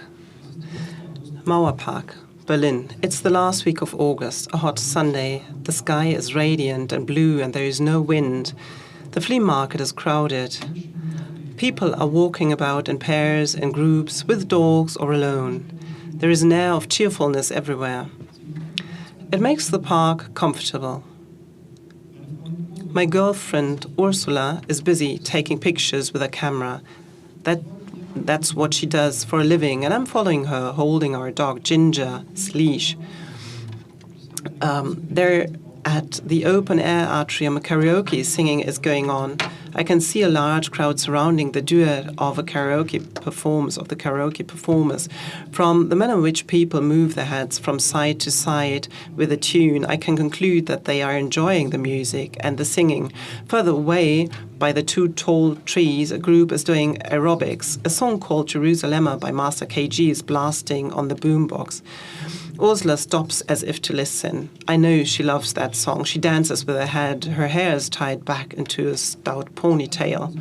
Mauerpark, Berlin. It's the last week of August, a hot Sunday. The sky is radiant and blue and there is no wind. The flea market is crowded. People are walking about in pairs, in groups, with dogs or alone. There is an air of cheerfulness everywhere. It makes the park comfortable. My girlfriend, Ursula, is busy taking pictures with a camera. That's what she does for a living, and I'm following her, holding our dog, Ginger, Sleesh. They're at the open-air atrium. Karaoke singing is going on. I can see a large crowd surrounding the duet of the karaoke performers. From the manner in which people move their heads from side to side with a tune, I can conclude that they are enjoying the music and the singing. Further away, by the two tall trees, a group is doing aerobics. A song called Jerusalem by Master KG is blasting on the boombox. Ursula stops as if to listen. I know she loves that song. She dances with her head. Her hair is tied back into a stout ponytail.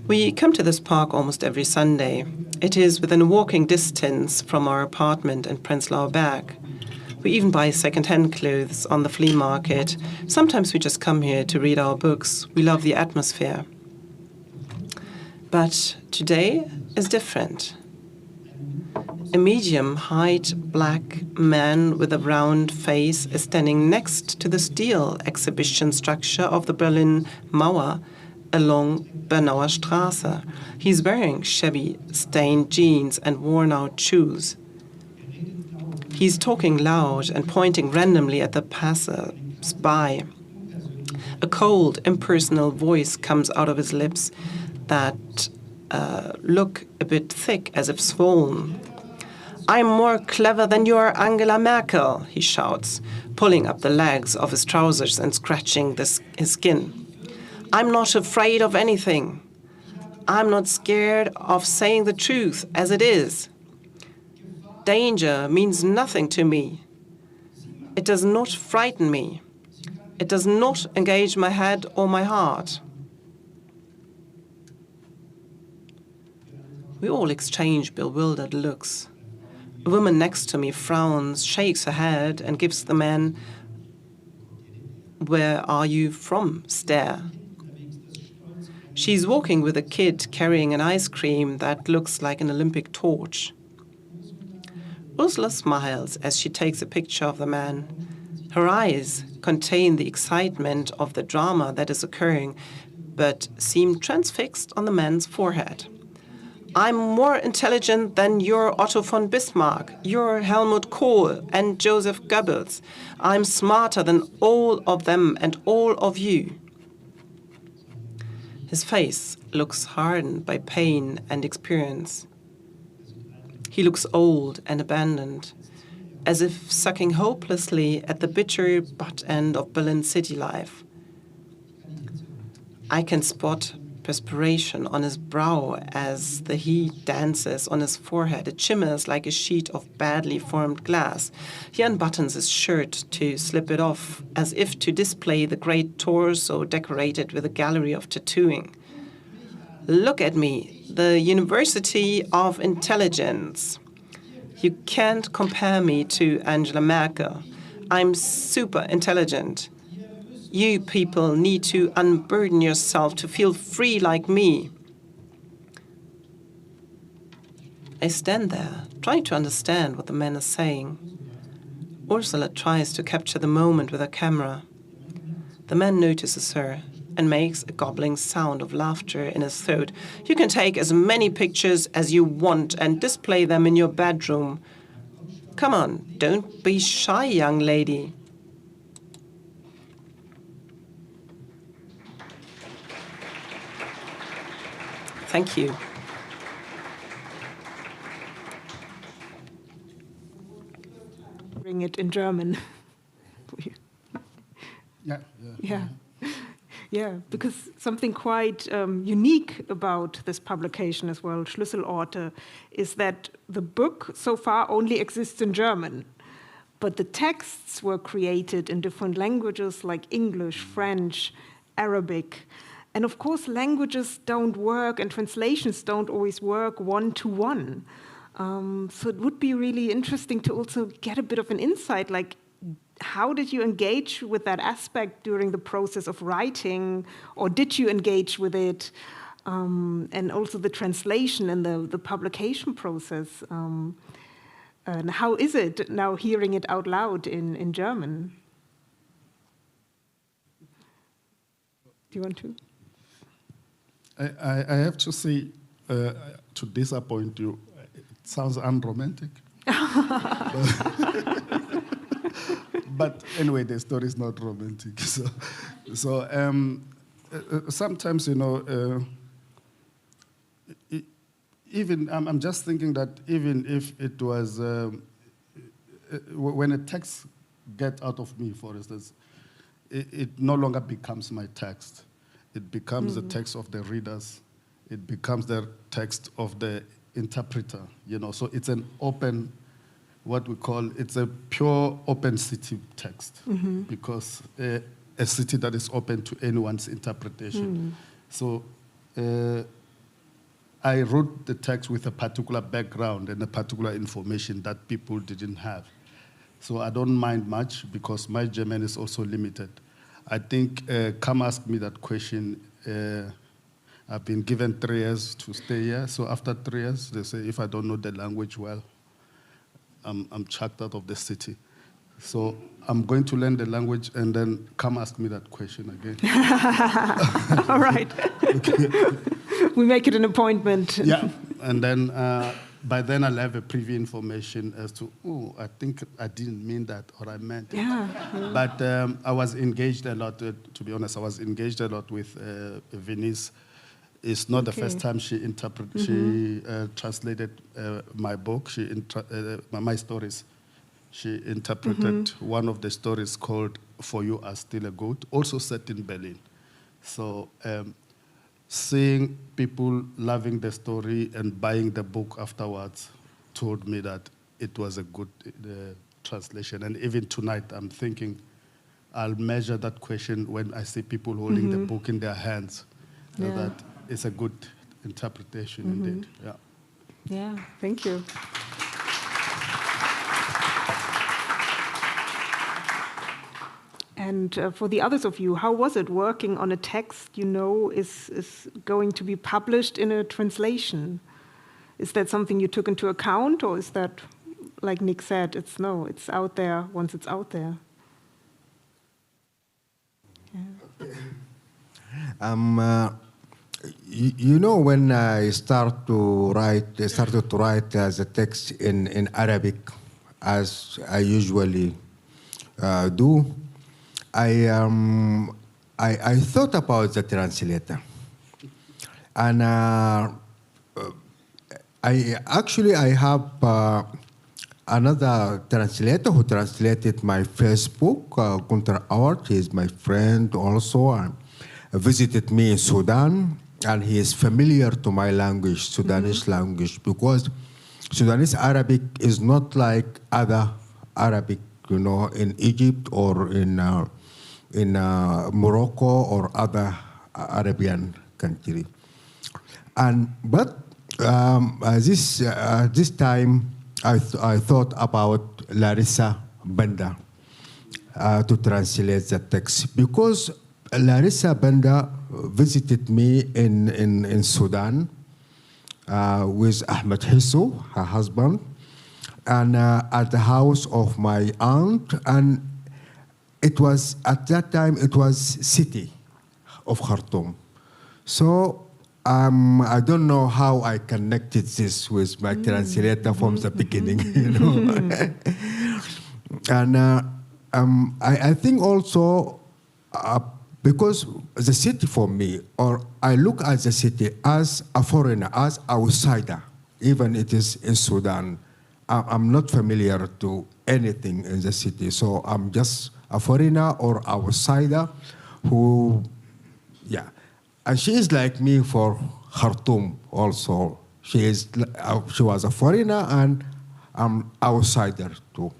We come to this park almost every Sunday. It is within a walking distance from our apartment in Prenzlauer Berg. We even buy second-hand clothes on the flea market. Sometimes we just come here to read our books. We love the atmosphere. But today is different. A medium-height black man with a round face is standing next to the steel exhibition structure of the Berlin Mauer along Bernauer Straße. He's wearing shabby, stained jeans and worn-out shoes. He's talking loud and pointing randomly at the passers-by. A cold, impersonal voice comes out of his lips that look a bit thick, as if swollen. "I'm more clever than your Angela Merkel," he shouts, pulling up the legs of his trousers and scratching his skin. "I'm not afraid of anything. I'm not scared of saying the truth as it is. Danger means nothing to me. It does not frighten me. It does not engage my head or my heart." We all exchange bewildered looks. A woman next to me frowns, shakes her head, and gives the man "Where are you from?" stare. She's walking with a kid carrying an ice cream that looks like an Olympic torch. Ursula smiles as she takes a picture of the man. Her eyes contain the excitement of the drama that is occurring, but seem transfixed on the man's forehead. "I'm more intelligent than your Otto von Bismarck, your Helmut Kohl, and Joseph Goebbels. I'm smarter than all of them and all of you." His face looks hardened by pain and experience. He looks old and abandoned, as if sucking hopelessly at the bitter butt end of Berlin city life. I can spot perspiration on his brow as the heat dances on his forehead. It shimmers like a sheet of badly formed glass. He unbuttons his shirt to slip it off, as if to display the great torso decorated with a gallery of tattooing. Look at me, the University of Intelligence. You can't compare me to Angela Merkel. I'm super intelligent. You people need to unburden yourself to feel free like me. I stand there, trying to understand what the man is saying. Ursula tries to capture the moment with her camera. The man notices her and makes a gobbling sound of laughter in his throat. You can take as many pictures as you want and display them in your bedroom. Come on, don't be shy, young lady. Thank you. Bring it in German. Yeah. Yeah, because something quite unique about this publication as well, Schlüsselorte, is that the book so far only exists in German, but the texts were created in different languages like English, French, Arabic. And of course, languages don't work and translations don't always work one-to-one. So it would be really interesting to also get a bit of an insight, like how did you engage with that aspect during the process of writing, or did you engage with it? And also the translation and the publication process. And how is it now hearing it out loud in German? Do you want to? I have to say, to disappoint you, it sounds unromantic. But anyway, the story is not romantic. So sometimes, you know, even I'm just thinking that even if it was, when a text gets out of me, for instance, it no longer becomes my text. It becomes the text of the readers. It becomes the text of the interpreter, you know. So it's an open, what we call, it's a pure open city text, because a city that is open to anyone's interpretation. So I wrote the text with a particular background and a particular information that people didn't have. So I don't mind much because my German is also limited. I think, come ask me that question. I've been given 3 years to stay here. So after 3 years, they say if I don't know the language well, I'm chucked out of the city. So I'm going to learn the language and then come ask me that question again. All right. We make it an appointment. Yeah, and then by then I'll have a preview information as to, oh, I think I didn't mean that, or I meant it. Yeah. But I was engaged a lot, to be honest, I was engaged a lot with Venice. It's not the first time she translated my book, my stories. She interpreted one of the stories called For You Are Still a Goat, also set in Berlin. So seeing people loving the story and buying the book afterwards told me that it was a good translation. And even tonight, I'm thinking I'll measure that question when I see people holding the book in their hands. That it's a good interpretation indeed. Yeah. Yeah, thank you. And for the others of you, how was it working on a text you know is going to be published in a translation? Is that something you took into account, or is that, like Nick said, it's out there once it's out there? Yeah. You know, when I started to write the text in Arabic, as I usually do. I thought about the translator, and I have another translator who translated my first book, Gunter Awart. He is my friend also, and visited me in Sudan and he is familiar to my language, Sudanese language, because Sudanese Arabic is not like other Arabic, in Egypt or in Morocco or other Arabian country. But this time I thought about Larissa Banda to translate the text, because Larissa Banda visited me in Sudan with Ahmed Hisso, her husband, and at the house of my aunt. And it was, at that time, it was city of Khartoum. So I don't know how I connected this with my translator from the beginning, And I think also because the city for me, or I look at the city as a foreigner, as outsider, even it is in Sudan. I'm not familiar to anything in the city, so I'm just a foreigner or outsider who, and she is like me for Khartoum also. She was a foreigner and I'm outsider too.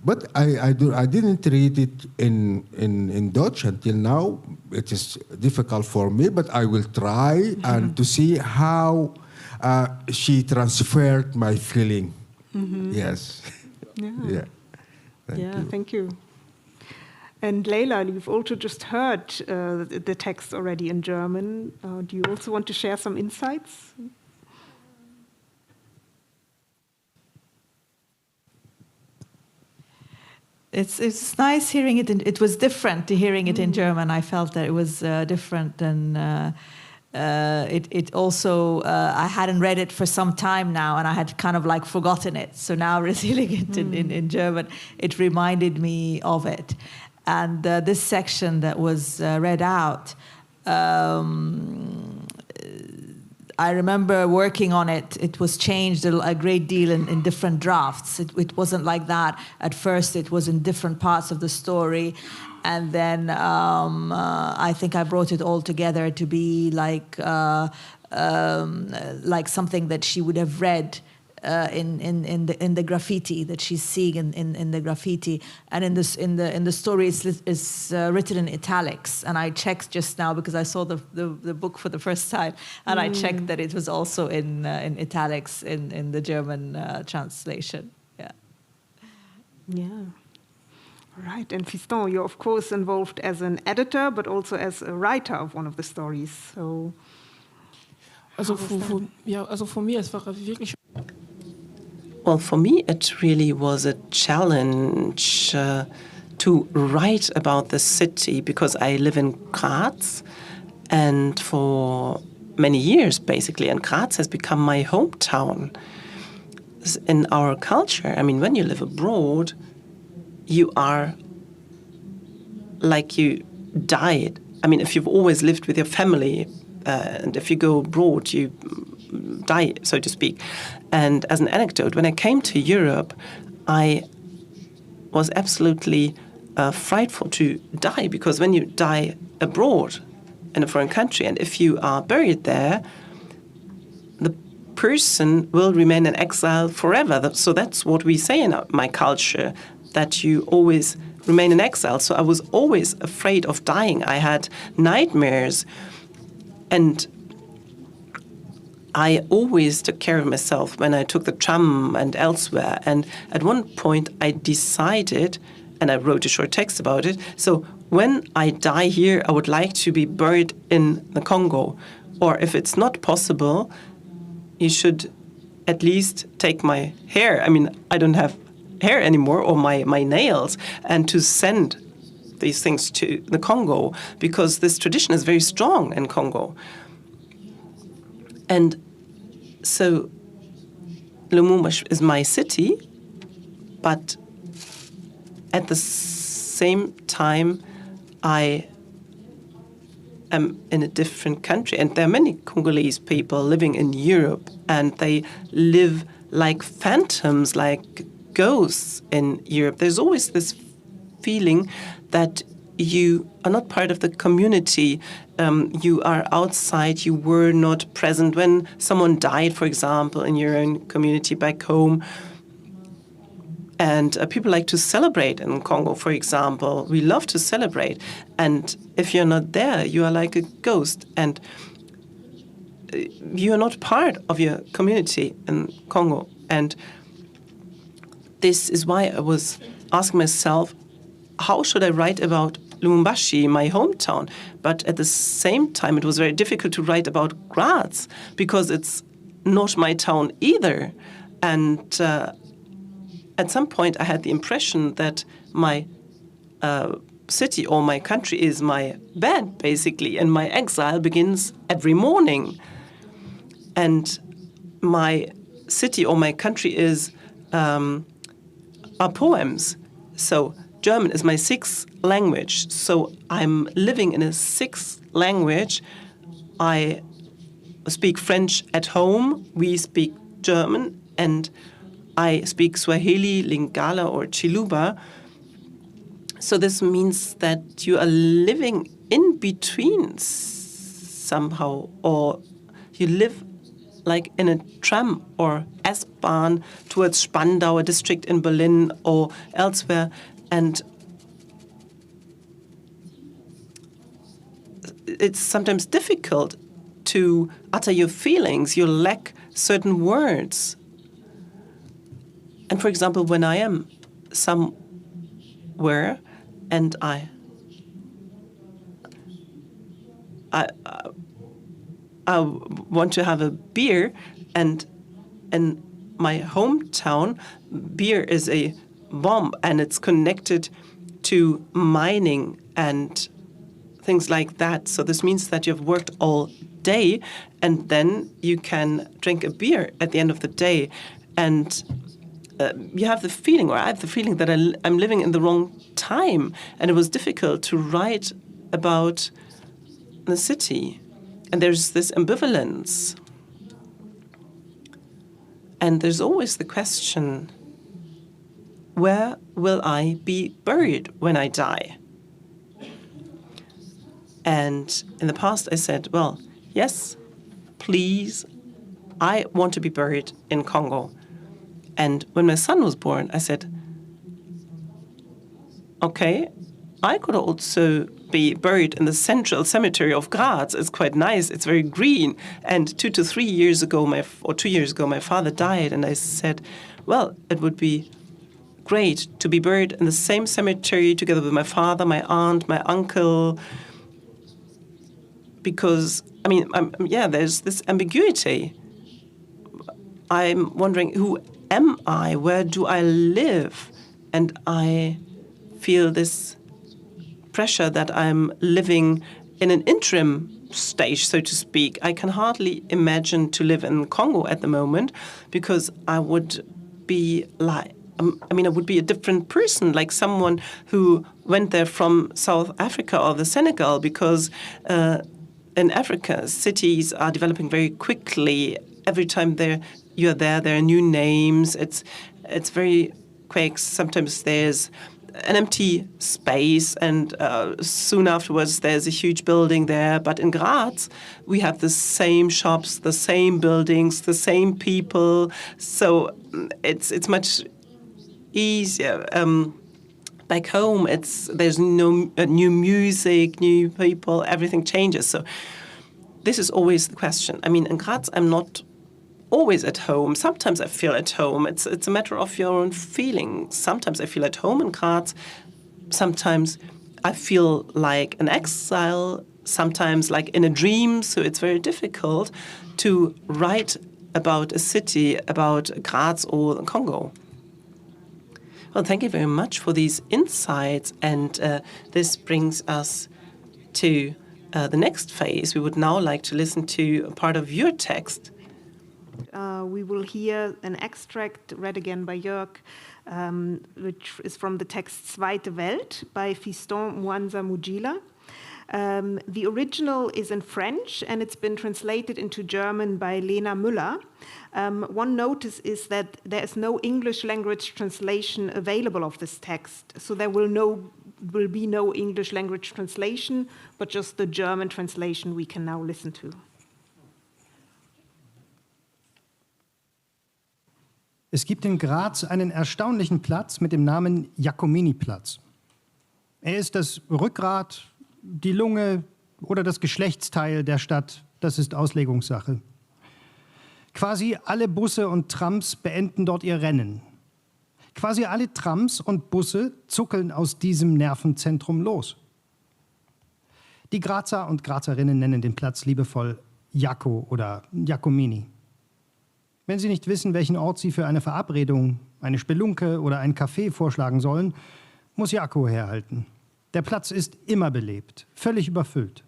But I didn't read it in Dutch until now. It is difficult for me, but I will try and to see how she transferred my feeling. Yes. Thank you. And Leila, you've also just heard the text already in German. Do you also want to share some insights? It's nice hearing it. It was different to hearing it in German. I felt that it was different, and it also I hadn't read it for some time now, and I had kind of like forgotten it. So now reading it in German, it reminded me of it. And this section that was read out, I remember working on it. It was changed a great deal in different drafts. It wasn't like that. At first, it was in different parts of the story. And then I think I brought it all together to be like something that she would have read in the graffiti that she's seeing in the graffiti, and in the story it's written in italics. And I checked just now because I saw the book for the first time, and I checked that it was also in italics in the German translation. Right. And Fiston, you're of course involved as an editor, but also as a writer of one of the stories. So. For me, es war wirklich. Well, for me, it really was a challenge to write about the city, because I live in Graz, and for many years, basically, and Graz has become my hometown. In our culture, I mean, when you live abroad, you are like you died. I mean, if you've always lived with your family, and if you go abroad, you die, so to speak. And as an anecdote, when I came to Europe, I was absolutely frightful to die, because when you die abroad in a foreign country, and if you are buried there, the person will remain in exile forever. So that's what we say in my culture, that you always remain in exile. So I was always afraid of dying. I had nightmares. And I always took care of myself when I took the tram and elsewhere. And at one point I decided, and I wrote a short text about it, so when I die here, I would like to be buried in the Congo. Or if it's not possible, you should at least take my hair. I mean, I don't have hair anymore, or my nails, and to send these things to the Congo, because this tradition is very strong in Congo. And so Lumumba is my city, but at the same time, I am in a different country. And there are many Congolese people living in Europe, and they live like phantoms, like ghosts in Europe. There's always this feeling that you are not part of the community. You are outside. You were not present when someone died, for example, in your own community back home. And people like to celebrate in Congo, for example. We love to celebrate. And if you're not there, you are like a ghost. And you are not part of your community in Congo. And this is why I was asking myself, how should I write about Lubumbashi, my hometown? But at the same time, it was very difficult to write about Graz because it's not my town either. And at some point, I had the impression that my city or my country is my bed, basically, and my exile begins every morning. And my city or my country is are poems. So German is my sixth language. So I'm living in a sixth language. I speak French at home. We speak German, and I speak Swahili, Lingala, or Chiluba. So this means that you are living in between somehow, or you live like in a tram or S-Bahn towards Spandau, a district in Berlin or elsewhere. And it's sometimes difficult to utter your feelings. You lack certain words. And for example, when I am somewhere and I want to have a beer, and in my hometown, beer is a bomb, and it's connected to mining and things like that. So this means that you've worked all day, and then you can drink a beer at the end of the day, and you have the feeling, or I have the feeling, that I'm living in the wrong time, and it was difficult to write about the city. And there's this ambivalence. And there's always the question, where will I be buried when I die? And in the past I said, well, yes, please, I want to be buried in Congo. And when my son was born, I said, okay, I could also be buried in the central cemetery of Graz. It's quite nice. It's very green. And 2 to 3 years ago, 2 years ago, my father died. And I said, well, it would be great to be buried in the same cemetery together with my father, my aunt, my uncle. Because, I mean, there's this ambiguity. I'm wondering, who am I? Where do I live? And I feel this pressure that I'm living in an interim stage, so to speak. I can hardly imagine to live in Congo at the moment, because I would be like, I would be a different person, like someone who went there from South Africa or the Senegal, because in Africa, cities are developing very quickly. Every time you're there are new names. It's very quick. Sometimes there's an empty space, and soon afterwards there's a huge building there. But in Graz, we have the same shops, the same buildings, the same people. So it's much easier. Back home, there's no new music, new people. Everything changes. So this is always the question. I mean, in Graz, I'm not always at home. Sometimes I feel at home. It's a matter of your own feeling. Sometimes I feel at home in Graz. Sometimes I feel like an exile. Sometimes like in a dream. So it's very difficult to write about a city, about Graz or Congo. Well, thank you very much for these insights. And this brings us to the next phase. We would now like to listen to a part of your text. We will hear an extract read again by Jörg, which is from the text Zweite Welt by Fiston Mwanza Mujila. The original is in French, and it's been translated into German by Lena Müller. One notice is that there is no English language translation available of this text, so there will will be no English language translation, but just the German translation we can now listen to. Es gibt in Graz einen erstaunlichen Platz mit dem Namen Giacomini-Platz. Er ist das Rückgrat, die Lunge oder das Geschlechtsteil der Stadt. Das ist Auslegungssache. Quasi alle Busse und Trams beenden dort ihr Rennen. Quasi alle Trams und Busse zuckeln aus diesem Nervenzentrum los. Die Grazer und Grazerinnen nennen den Platz liebevoll Giaco oder Giacomini. Wenn Sie nicht wissen, welchen Ort Sie für eine Verabredung, eine Spelunke oder ein Café vorschlagen sollen, muss Giaco herhalten. Der Platz ist immer belebt, völlig überfüllt.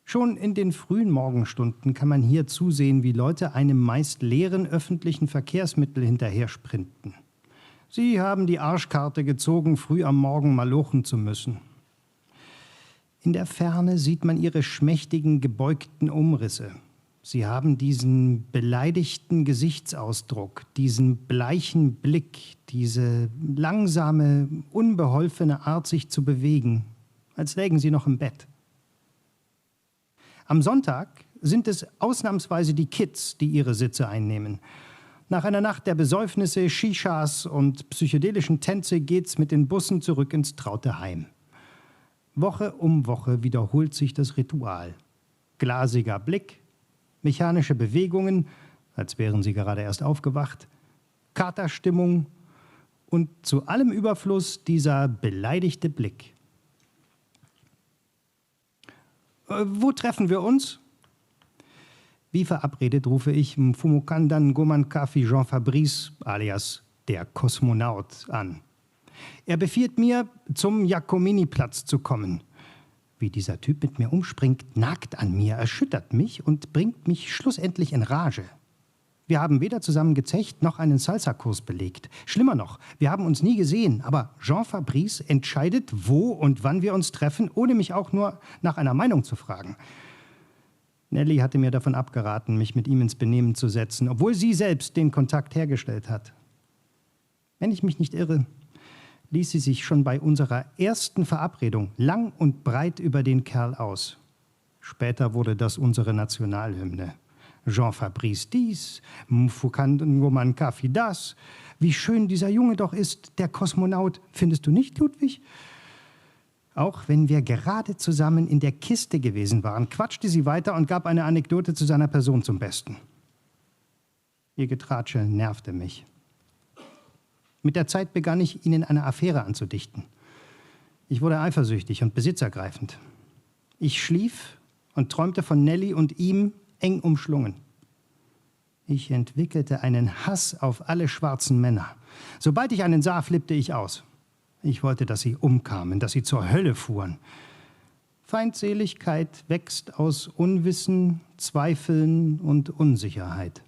Schon in den frühen Morgenstunden kann man hier zusehen, wie Leute einem meist leeren öffentlichen Verkehrsmittel hinterher sprinten. Sie haben die Arschkarte gezogen, früh am Morgen malochen zu müssen. In der Ferne sieht man ihre schmächtigen, gebeugten Umrisse. Sie haben diesen beleidigten Gesichtsausdruck, diesen bleichen Blick, diese langsame, unbeholfene Art, sich zu bewegen, als lägen sie noch im Bett. Am Sonntag sind es ausnahmsweise die Kids, die ihre Sitze einnehmen. Nach einer Nacht der Besäufnisse, Shishas und psychedelischen Tänze geht's mit den Bussen zurück ins traute Heim. Woche um Woche wiederholt sich das Ritual. Glasiger Blick, mechanische Bewegungen, als wären sie gerade erst aufgewacht, Katerstimmung und zu allem Überfluss dieser beleidigte Blick. Wo treffen wir uns? Wie verabredet rufe ich Mfumukanda Ngoman-Kafi Jean Fabrice, alias der Kosmonaut, an. Er befiehlt mir, zum Giacomini-Platz zu kommen. Wie dieser Typ mit mir umspringt, nagt an mir, erschüttert mich und bringt mich schlussendlich in Rage. Wir haben weder zusammen gezecht noch einen Salsa-Kurs belegt. Schlimmer noch, wir haben uns nie gesehen, aber Jean Fabrice entscheidet, wo und wann wir uns treffen, ohne mich auch nur nach einer Meinung zu fragen. Nelly hatte mir davon abgeraten, mich mit ihm ins Benehmen zu setzen, obwohl sie selbst den Kontakt hergestellt hat. Wenn ich mich nicht irre, ließ sie sich schon bei unserer ersten Verabredung lang und breit über den Kerl aus. Später wurde das unsere Nationalhymne. Jean Fabrice dies, Mfumukanda Ngoman-Kafi das. Wie schön dieser Junge doch ist, der Kosmonaut. Findest du nicht, Ludwig? Auch wenn wir gerade zusammen in der Kiste gewesen waren, quatschte sie weiter und gab eine Anekdote zu seiner Person zum Besten. Ihr Getratsche nervte mich. Mit der Zeit begann ich, ihnen eine Affäre anzudichten. Ich wurde eifersüchtig und besitzergreifend. Ich schlief und träumte von Nelly und ihm eng umschlungen. Ich entwickelte einen Hass auf alle schwarzen Männer. Sobald ich einen sah, flippte ich aus. Ich wollte, dass sie umkamen, dass sie zur Hölle fuhren. Feindseligkeit wächst aus Unwissen, Zweifeln und Unsicherheit.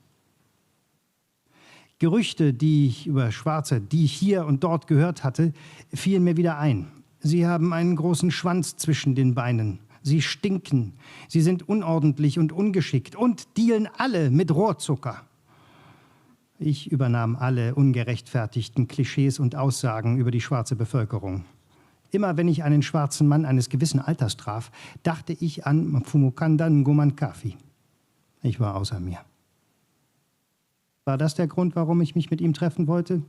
Gerüchte, die ich über Schwarze, die ich hier und dort gehört hatte, fielen mir wieder ein. Sie haben einen großen Schwanz zwischen den Beinen. Sie stinken. Sie sind unordentlich und ungeschickt und dealen alle mit Rohrzucker. Ich übernahm alle ungerechtfertigten Klischees und Aussagen über die schwarze Bevölkerung. Immer wenn ich einen schwarzen Mann eines gewissen Alters traf, dachte ich an Mfumukanda Ngoman-Kafi. Ich war außer mir. War das der Grund, warum ich mich mit ihm treffen wollte?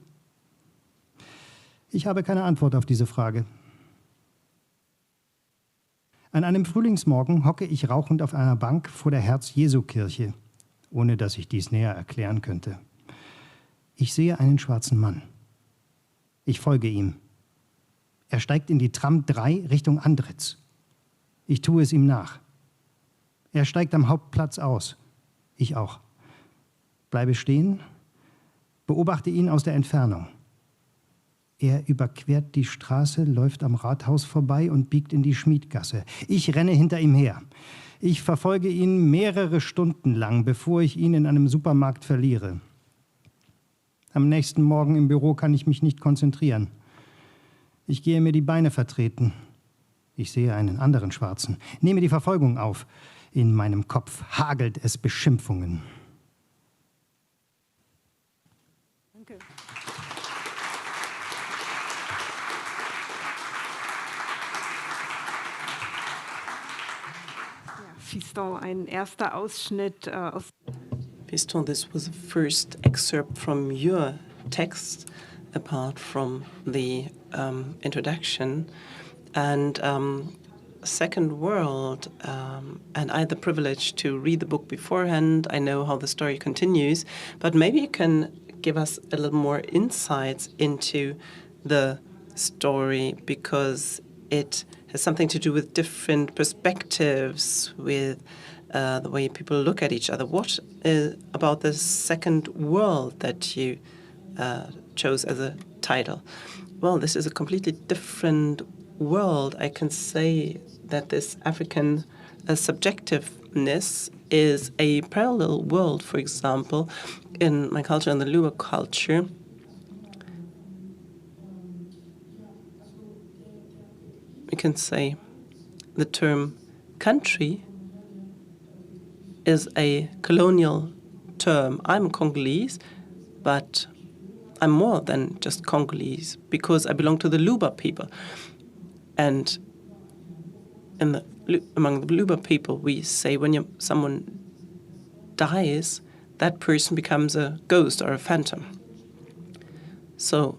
Ich habe keine Antwort auf diese Frage. An einem Frühlingsmorgen hocke ich rauchend auf einer Bank vor der Herz-Jesu-Kirche, ohne dass ich dies näher erklären könnte. Ich sehe einen schwarzen Mann. Ich folge ihm. Er steigt in die Tram 3 Richtung Andritz. Ich tue es ihm nach. Er steigt am Hauptplatz aus. Ich auch. Bleibe stehen, beobachte ihn aus der Entfernung. Er überquert die Straße, läuft am Rathaus vorbei und biegt in die Schmiedgasse. Ich renne hinter ihm her. Ich verfolge ihn mehrere Stunden lang, bevor ich ihn in einem Supermarkt verliere. Am nächsten Morgen im Büro kann ich mich nicht konzentrieren. Ich gehe mir die Beine vertreten. Ich sehe einen anderen Schwarzen, nehme die Verfolgung auf. In meinem Kopf hagelt es Beschimpfungen. Fiston, ein erster Ausschnitt aus. Fiston, this was the first excerpt from your text, apart from the introduction. And Second World, and I had the privilege to read the book beforehand. I know how the story continues, but maybe you can give us a little more insights into the story, because it has something to do with different perspectives, with the way people look at each other. What is about the Second World that you chose as a title? Well, this is a completely different world. I can say that this African subjectiveness is a parallel world. For example, in my culture, in the Luba culture, we can say the term country is a colonial term. I'm Congolese, but I'm more than just Congolese because I belong to the Luba people. And among the Luba people, we say when someone dies, that person becomes a ghost or a phantom. So,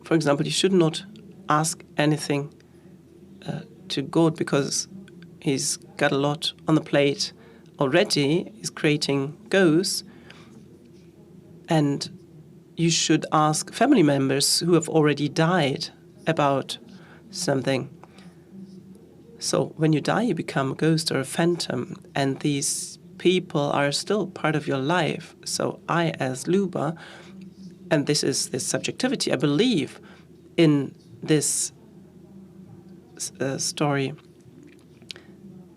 for example, you should not ask anything to God because he's got a lot on the plate already. He's creating ghosts. And you should ask family members who have already died about something. So when you die, you become a ghost or a phantom, and these people are still part of your life. So I, as Luba, and this is this subjectivity, I believe in this story.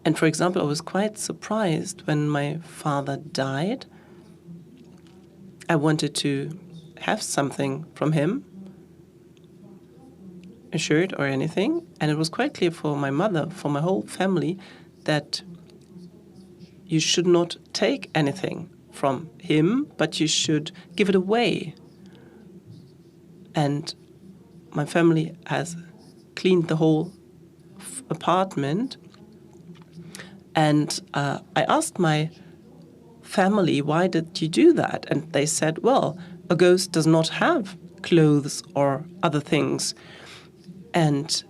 And for example, I was quite surprised when my father died. I wanted to have something from him, a shirt or anything, and it was quite clear for my mother, for my whole family, that you should not take anything from him, but you should give it away. And my family has cleaned the whole apartment, and I asked my family, why did you do that? And they said, well, a ghost does not have clothes or other things. And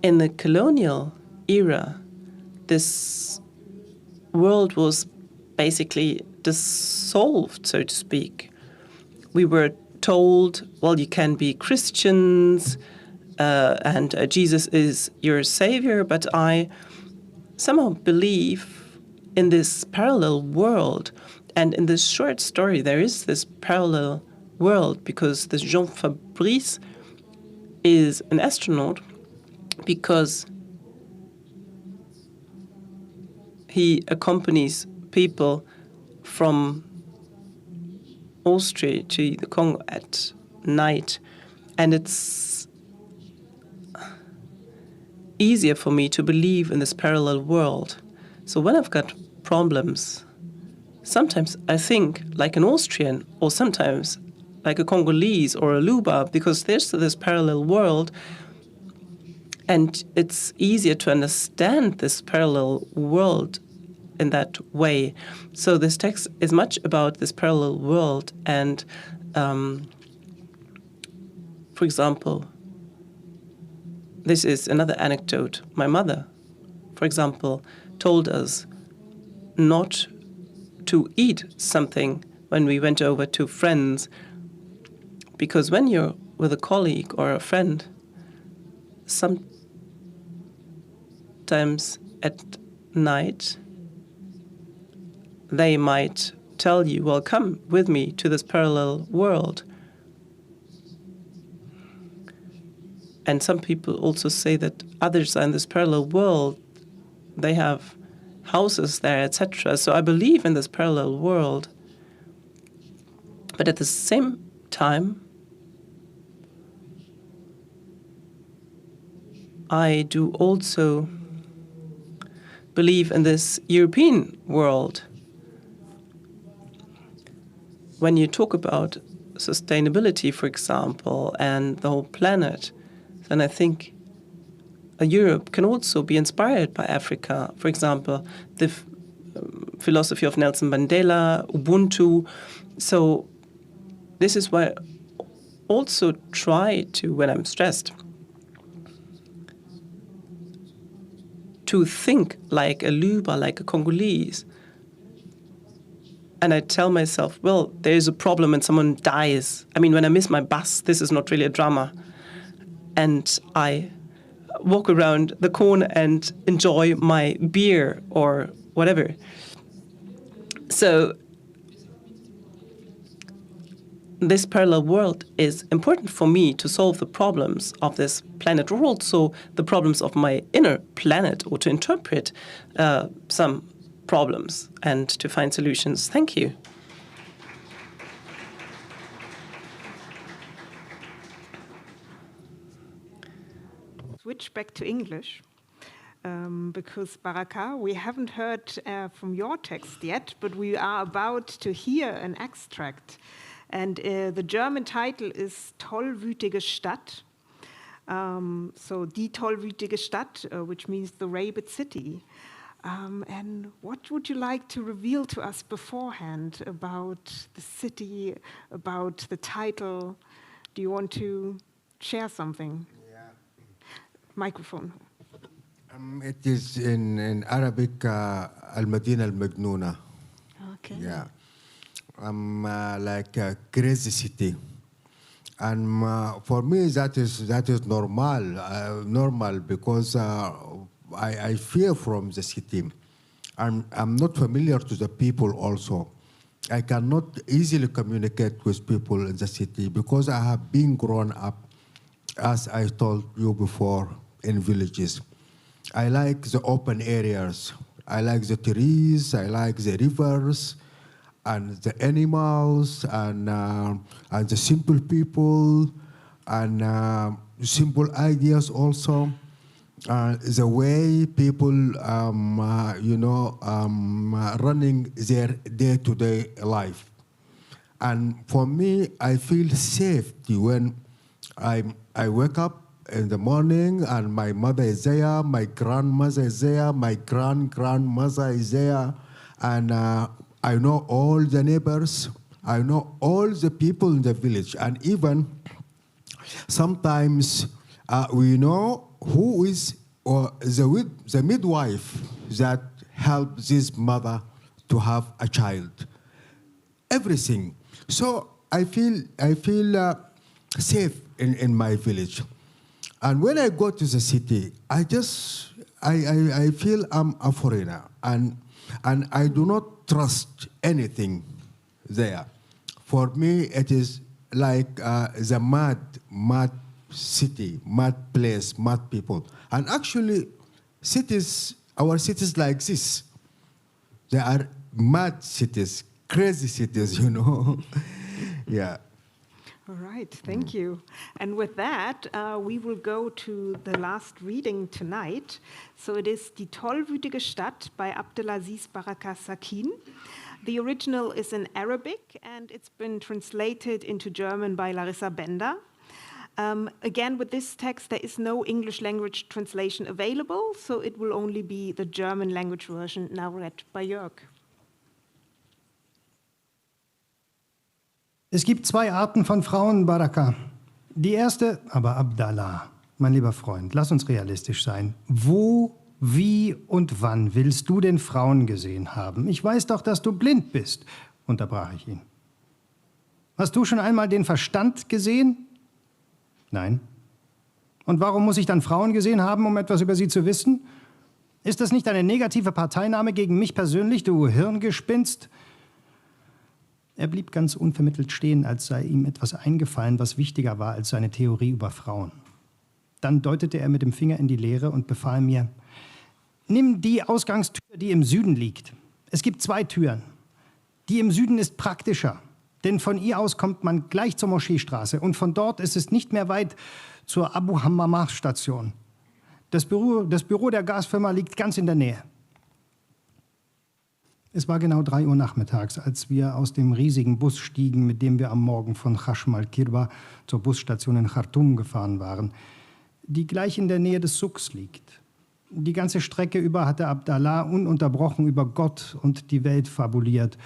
in the colonial era, this world was basically dissolved, so to speak. We were told, well, you can be Christians and Jesus is your savior, but I somehow believe in this parallel world. And in this short story, there is this parallel world because this Jean Fabrice is an astronaut because he accompanies people from Austria to the Congo at night. And it's easier for me to believe in this parallel world. So when I've got problems, sometimes I think like an Austrian, or sometimes like a Congolese or a Luba, because there's this parallel world, and it's easier to understand this parallel world in that way. So this text is much about this parallel world, and for example, this is another anecdote. My mother, for example, told us not to eat something when we went over to friends, because when you're with a colleague or a friend, sometimes at night, they might tell you, well, come with me to this parallel world. And some people also say that others are in this parallel world. They have houses there, etc. So I believe in this parallel world. But at the same time, I do also believe in this European world. When you talk about sustainability, for example, and the whole planet, then I think Europe can also be inspired by Africa. For example, the philosophy of Nelson Mandela, Ubuntu. So this is why I also try to, when I'm stressed, to think like a Luba, like a Congolese. And I tell myself, well, there is a problem when someone dies. I mean, when I miss my bus, this is not really a drama. And I walk around the corner and enjoy my beer or whatever. So this parallel world is important for me to solve the problems of this planet, or also the problems of my inner planet, or to interpret some problems and to find solutions. Thank you. Switch back to English, because Baraka, we haven't heard from your text yet, but we are about to hear an extract. And the German title is Tollwütige Stadt. So, Die tollwütige Stadt, which means the rabid city. And what would you like to reveal to us beforehand about the city, about the title? Do you want to share something? Yeah. Microphone. It is in Arabic, Al-Madina Al-Majnuna. Okay. Yeah. Like a crazy city. And for me, that is normal because I fear from the city. I'm not familiar to the people also. I cannot easily communicate with people in the city because I have been grown up, as I told you before, in villages. I like the open areas. I like the trees. I like the rivers and the animals and the simple people and simple ideas also. The way people, running their day-to-day life. And for me, I feel safety when I wake up in the morning and my mother is there, my grandmother is there, my grandmother is there, and I know all the neighbors, I know all the people in the village, and even sometimes we know who is the midwife that helped this mother to have a child. Everything. So I feel safe in my village. And when I go to the city, I feel I'm a foreigner, and I do not trust anything there. For me, it is like the mad city, mad place, mad people. And actually, our cities like this, they are mad cities, crazy cities, Yeah. All right, thank you. And with that, we will go to the last reading tonight. So it is Die tollwütige Stadt by Abdelaziz Baraka Sakin. The original is in Arabic, and it's been translated into German by Larissa Bender. Again, with this text, there is no English language translation available, so it will only be the German language version now read by Jörg. Es gibt zwei Arten von Frauen, Baraka. Die erste, aber Abdallah, mein lieber Freund, lass uns realistisch sein. Wo, wie und wann willst du denn Frauen gesehen haben? Ich weiß doch, dass du blind bist, unterbrach ich ihn. Hast du schon einmal den Verstand gesehen? Nein. Und warum muss ich dann Frauen gesehen haben, um etwas über sie zu wissen? Ist das nicht eine negative Parteinahme gegen mich persönlich, du Hirngespinst? Er blieb ganz unvermittelt stehen, als sei ihm etwas eingefallen, was wichtiger war als seine Theorie über Frauen. Dann deutete er mit dem Finger in die Leere und befahl mir, nimm die Ausgangstür, die im Süden liegt. Es gibt zwei Türen. Die im Süden ist praktischer, denn von ihr aus kommt man gleich zur Moscheestraße und von dort ist es nicht mehr weit zur Abu Hammama-Station. Das Büro der Gasfirma liegt ganz in der Nähe. Es war genau 3 Uhr nachmittags, als wir aus dem riesigen Bus stiegen, mit dem wir am Morgen von Chashmal Kirba zur Busstation in Khartoum gefahren waren. die gleich in der Nähe des Souks liegt. Die ganze Strecke über hatte Abdallah ununterbrochen über Gott und die Welt fabuliert.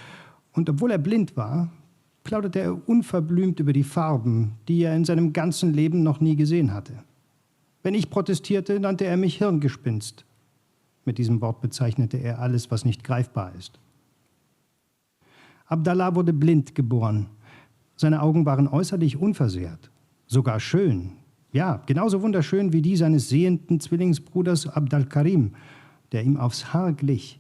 Und obwohl er blind war, plauderte er unverblümt über die Farben, die er in seinem ganzen Leben noch nie gesehen hatte. Wenn ich protestierte, nannte er mich Hirngespinst. Mit diesem Wort bezeichnete er alles, was nicht greifbar ist. Abdallah wurde blind geboren. Seine Augen waren äußerlich unversehrt, sogar schön. Ja, genauso wunderschön wie die seines sehenden Zwillingsbruders Abdal Karim, der ihm aufs Haar glich.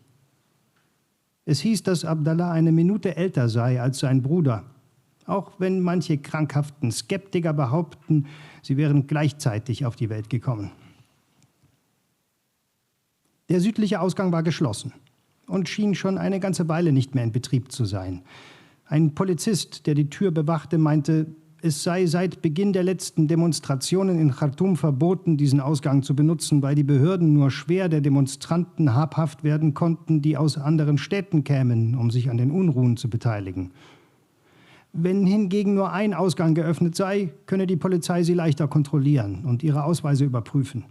Es hieß, dass Abdallah eine Minute älter sei als sein Bruder, auch wenn manche krankhaften Skeptiker behaupten, sie wären gleichzeitig auf die Welt gekommen. Der südliche Ausgang war geschlossen und schien schon eine ganze Weile nicht mehr in Betrieb zu sein. Ein Polizist, der die Tür bewachte, meinte, es sei seit Beginn der letzten Demonstrationen in Khartoum verboten, diesen Ausgang zu benutzen, weil die Behörden nur schwer der Demonstranten habhaft werden konnten, die aus anderen Städten kämen, um sich an den Unruhen zu beteiligen. Wenn hingegen nur ein Ausgang geöffnet sei, könne die Polizei sie leichter kontrollieren und ihre Ausweise überprüfen.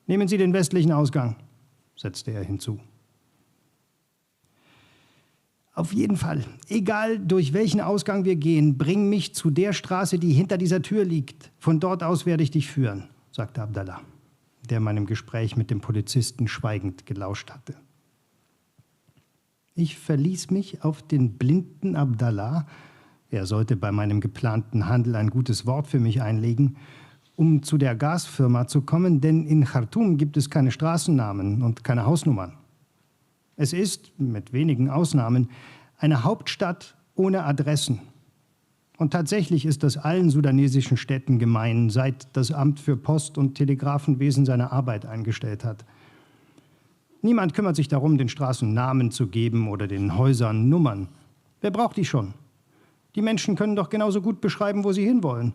Nehmen Sie den westlichen Ausgang, setzte er hinzu. Auf jeden Fall, egal durch welchen Ausgang wir gehen, bring mich zu der Straße, die hinter dieser Tür liegt. Von dort aus werde ich dich führen, sagte Abdallah, der meinem Gespräch mit dem Polizisten schweigend gelauscht hatte. Ich verließ mich auf den blinden Abdallah, er sollte bei meinem geplanten Handel ein gutes Wort für mich einlegen, um zu der Gasfirma zu kommen, denn in Khartoum gibt es keine Straßennamen und keine Hausnummern. Es ist, mit wenigen Ausnahmen, eine Hauptstadt ohne Adressen. Und tatsächlich ist das allen sudanesischen Städten gemein, seit das Amt für Post- und Telegrafenwesen seine Arbeit eingestellt hat. Niemand kümmert sich darum, den Straßen Namen zu geben oder den Häusern Nummern. Wer braucht die schon? Die Menschen können doch genauso gut beschreiben, wo sie hinwollen.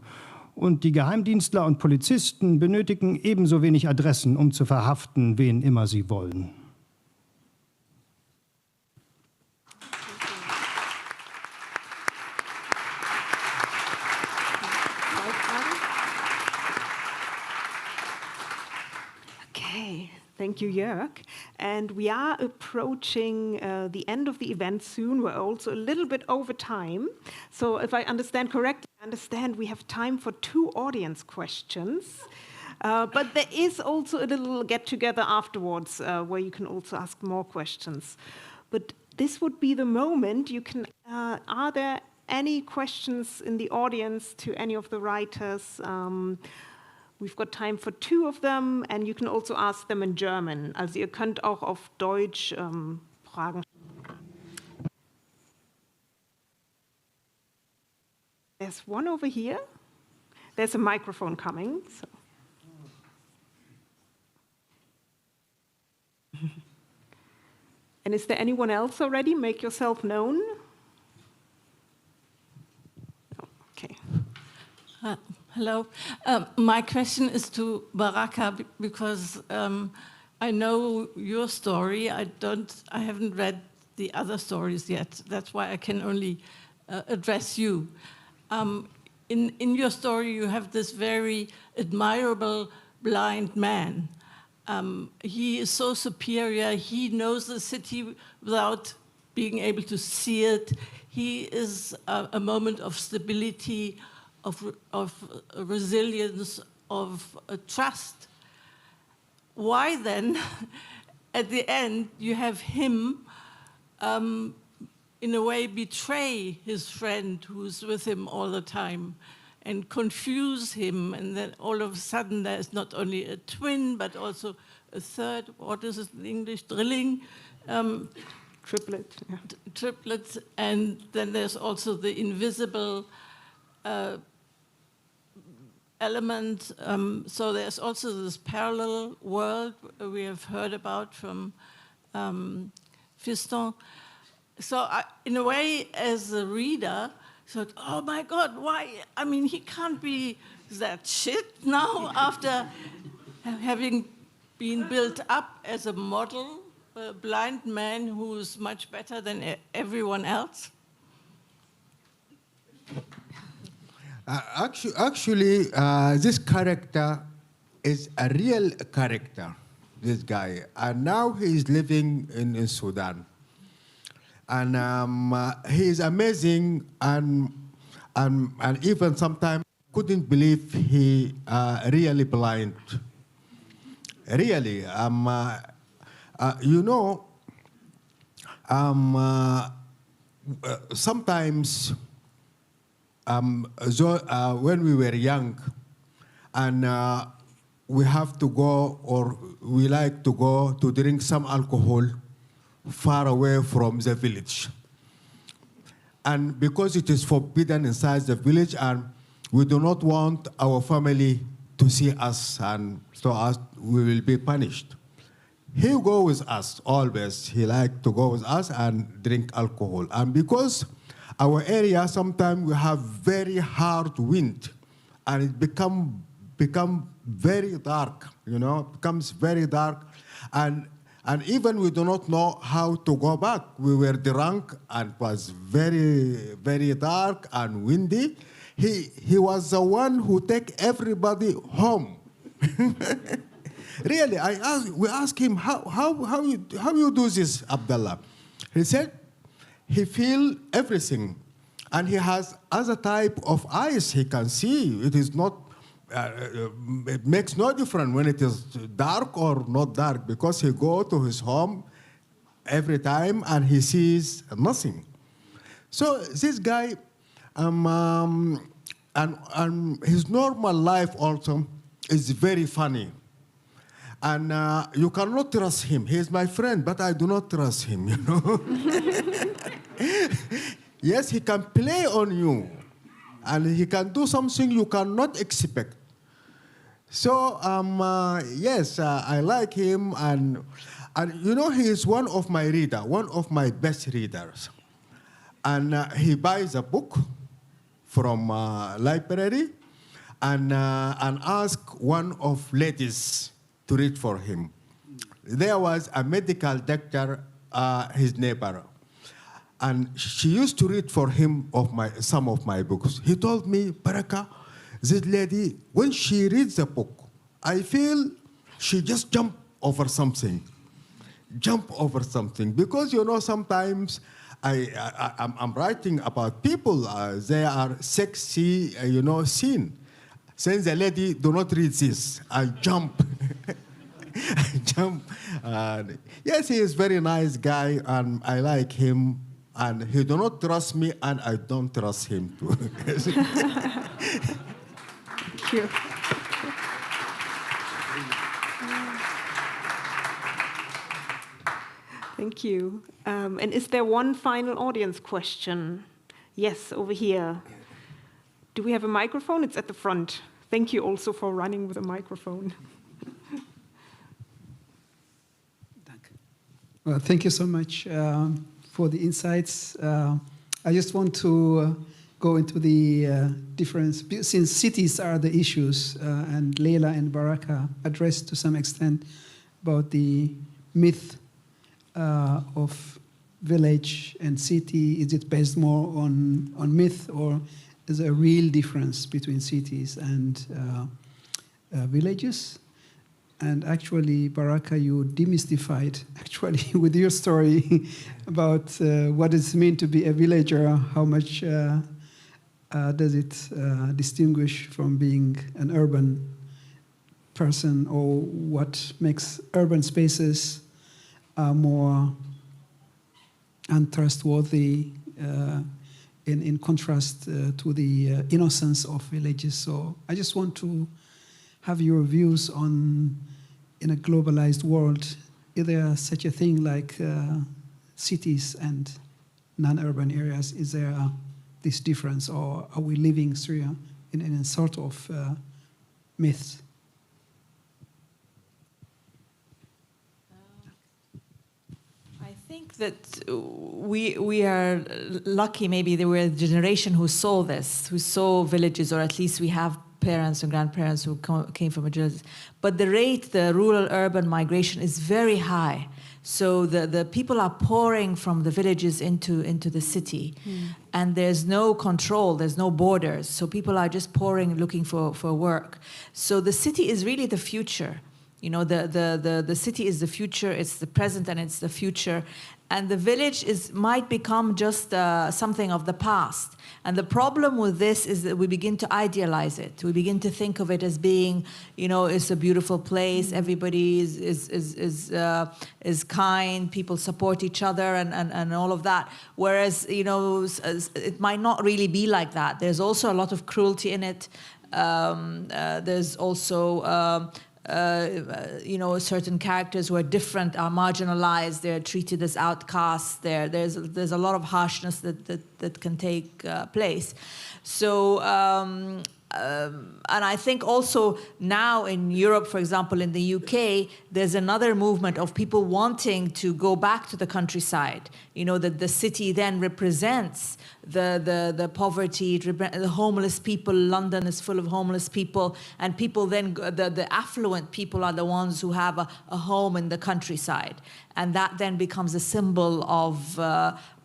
Und die Geheimdienstler und Polizisten benötigen ebenso wenig Adressen, um zu verhaften, wen immer sie wollen. Thank you, Jörg. And we are approaching the end of the event soon. We're also a little bit over time. So if I understand correctly, I understand we have time for 2 audience questions. But there is also a little get-together afterwards where you can also ask more questions. But this would be the moment you can... are there any questions in the audience to any of the writers? We've got time for 2 of them, and you can also ask them in German. Also ihr könnt auch auf Deutsch Fragen. There's one over here. There's a microphone coming. So. And is there anyone else already? Make yourself known. Okay. Hello. My question is to Baraka because I know your story. I haven't read the other stories yet. That's why I can only address you. In your story, you have this very admirable blind man. He is so superior. He knows the city without being able to see it. He is a moment of stability, of resilience, of trust. Why then, at the end, you have him, in a way, betray his friend who's with him all the time and confuse him, and then all of a sudden there's not only a twin, but also a third, what is it in English, drilling? Triplet. Yeah. Triplets, and then there's also the invisible element. So there's also this parallel world we have heard about from Fiston. So in a way, as a reader, I thought, oh my God, why? I mean, he can't be that shit now after having been built up as a model, a blind man who's much better than everyone else. Actually, this character is a real character, this guy. And now he is living in Sudan. And he is amazing, and even sometimes couldn't believe he really blind. Really, you know, sometimes when we were young, and we have to go, or we like to go to drink some alcohol far away from the village. And because it is forbidden inside the village, and we do not want our family to see us, and so we will be punished. He go with us always. He like to go with us and drink alcohol. And because our area, sometimes we have very hard wind, and it become very dark, you know, becomes very dark. And even we do not know how to go back. We were drunk, and it was very, very dark and windy. He was the one who take everybody home. Really, we asked him, how you do this, Abdullah? He said he feel everything, and he has other type of eyes he can see. It is not, it makes no difference when it is dark or not dark, because he go to his home every time and he sees nothing. So this guy, and his normal life also is very funny. And you cannot trust him. He is my friend, but I do not trust him, you know. Yes, he can play on you, and he can do something you cannot expect. So, yes, I like him, and you know, he is one of my readers, one of my best readers. And he buys a book from library, and ask one of ladies to read for him. There was a medical doctor, his neighbor, and she used to read for him some of my books. He told me, Baraka, this lady, when she reads the book, I feel she just jump over something, because you know, sometimes I'm writing about people, they are sexy, you know, seen. Since the lady do not read this, I jump. I jump. Yes, he is very nice guy, and I like him. And he do not trust me, and I don't trust him too. Thank you. Thank you. And is there one final audience question? Yes, over here. Do we have a microphone? It's at the front. Thank you also for running with a microphone. Well, thank you so much for the insights. I just want to go into the difference, since cities are the issues, and Leila and Baraka addressed to some extent about the myth of village and city. Is it based more on myth, or is there a real difference between cities and villages? And actually, Baraka, you demystified, actually, with your story about what does it mean to be a villager, how much does it distinguish from being an urban person, or what makes urban spaces more untrustworthy in contrast to the innocence of villages. So I just want to have your views on, in a globalized world, is there such a thing like cities and non-urban areas? Is there this difference, or are we living through in a sort of myth? I think that we are lucky. Maybe there were a generation who saw this, who saw villages, or at least we have parents and grandparents who came from villages. But the rate, the rural-urban migration is very high. So the people are pouring from the villages into the city. And there's no control, there's no borders. So people are just pouring, looking for work. So the city is really the future. You know, the city is the future, it's the present and it's the future. And the village might become just something of the past. And the problem with this is that we begin to idealize it. We begin to think of it as being, you know, it's a beautiful place. Everybody is kind. People support each other and all of that. Whereas, you know, it might not really be like that. There's also a lot of cruelty in it. There's also you know, certain characters who are different are marginalized. They're treated as outcasts. There's a lot of harshness that can take place. So. And I think also now in Europe, for example, in the UK, there's another movement of people wanting to go back to the countryside. You know, that the city then represents the poverty, the homeless people. London is full of homeless people, and people then, the affluent people are the ones who have a home in the countryside. And that then becomes a symbol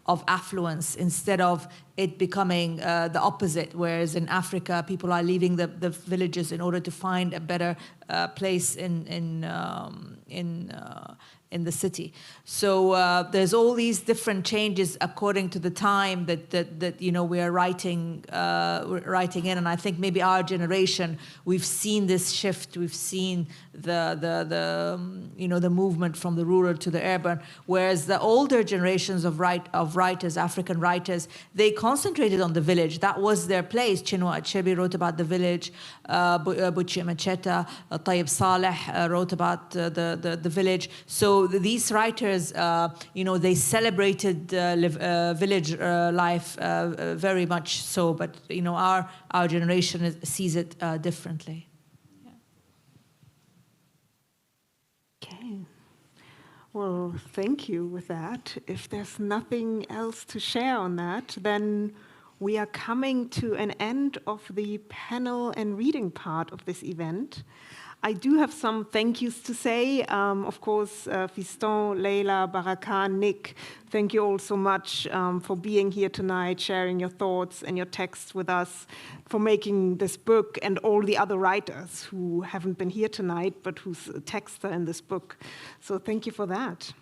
of affluence instead of it becoming the opposite, whereas in Africa, people are leaving the villages in order to find a better place in the city. So there's all these different changes according to the time that you know we are writing in, and I think maybe our generation, we've seen this shift. We've seen the you know, the movement from the rural to the urban, whereas the older generations of writers, African writers, they concentrated on the village. That was their place. Chinua Achebe wrote about the village. Buchi Macheta, Tayyip Saleh wrote about the village. So these writers, you know, they celebrated village life very much so. But you know, our generation sees it differently. Yeah. Okay. Well, thank you with that. If there's nothing else to share on that, then we are coming to an end of the panel and reading part of this event. I do have some thank yous to say. Of course, Fiston, Leila, Baraka, Nick, thank you all so much for being here tonight, sharing your thoughts and your texts with us, for making this book, and all the other writers who haven't been here tonight, but whose texts are in this book. So thank you for that.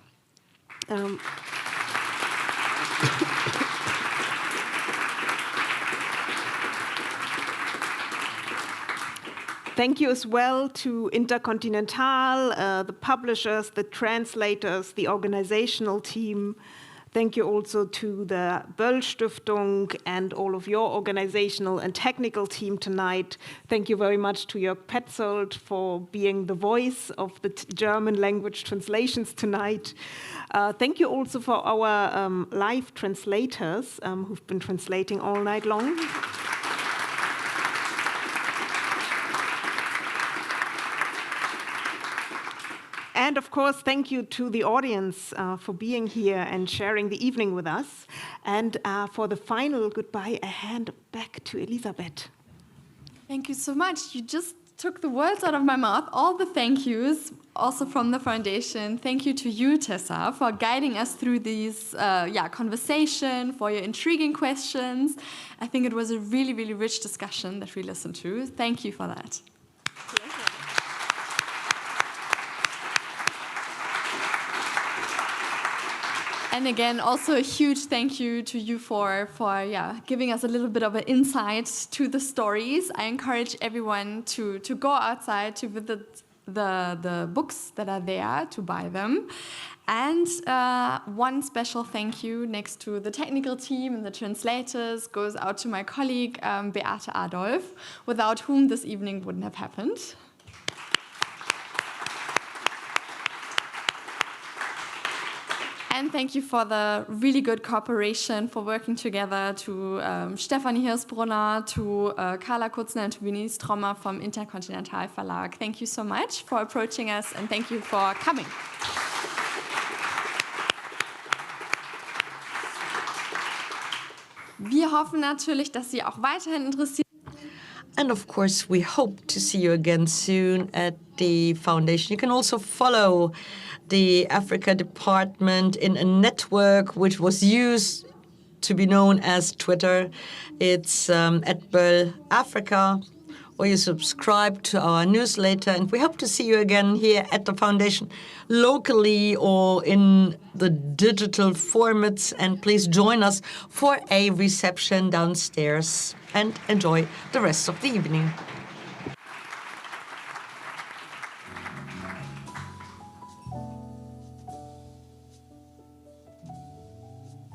Thank you as well to InterKontinental, the publishers, the translators, the organizational team. Thank you also to the Böll-Stiftung and all of your organizational and technical team tonight. Thank you very much to Jörg Petzold for being the voice of the German language translations tonight. Thank you also for our live translators who've been translating all night long. And of course, thank you to the audience for being here and sharing the evening with us. And for the final goodbye, I hand back to Elisabeth. Thank you so much. You just took the words out of my mouth. All the thank yous, also from the foundation. Thank you to you, Tessa, for guiding us through these conversation, for your intriguing questions. I think it was a really, really rich discussion that we listened to. Thank you for that. And again, also a huge thank you to you for giving us a little bit of an insight to the stories. I encourage everyone to go outside, to visit the books that are there, to buy them. And one special thank you next to the technical team and the translators goes out to my colleague, Beate Adolf, without whom this evening wouldn't have happened. And thank you for the really good cooperation, for working together, to Stefanie Hirsbrunner, to Carla Kutzner, and to Vinnie Strommer from InterKontinental Verlag. Thank you so much for approaching us, and thank you for coming. Wir hoffen natürlich, dass Sie auch weiterhin interessiert. And of course, we hope to see you again soon at the foundation. You can also follow the Africa department in a network which was used to be known as Twitter. It's at Böll Africa, or you subscribe to our newsletter. And we hope to see you again here at the foundation, locally or in the digital formats. And please join us for a reception downstairs and enjoy the rest of the evening.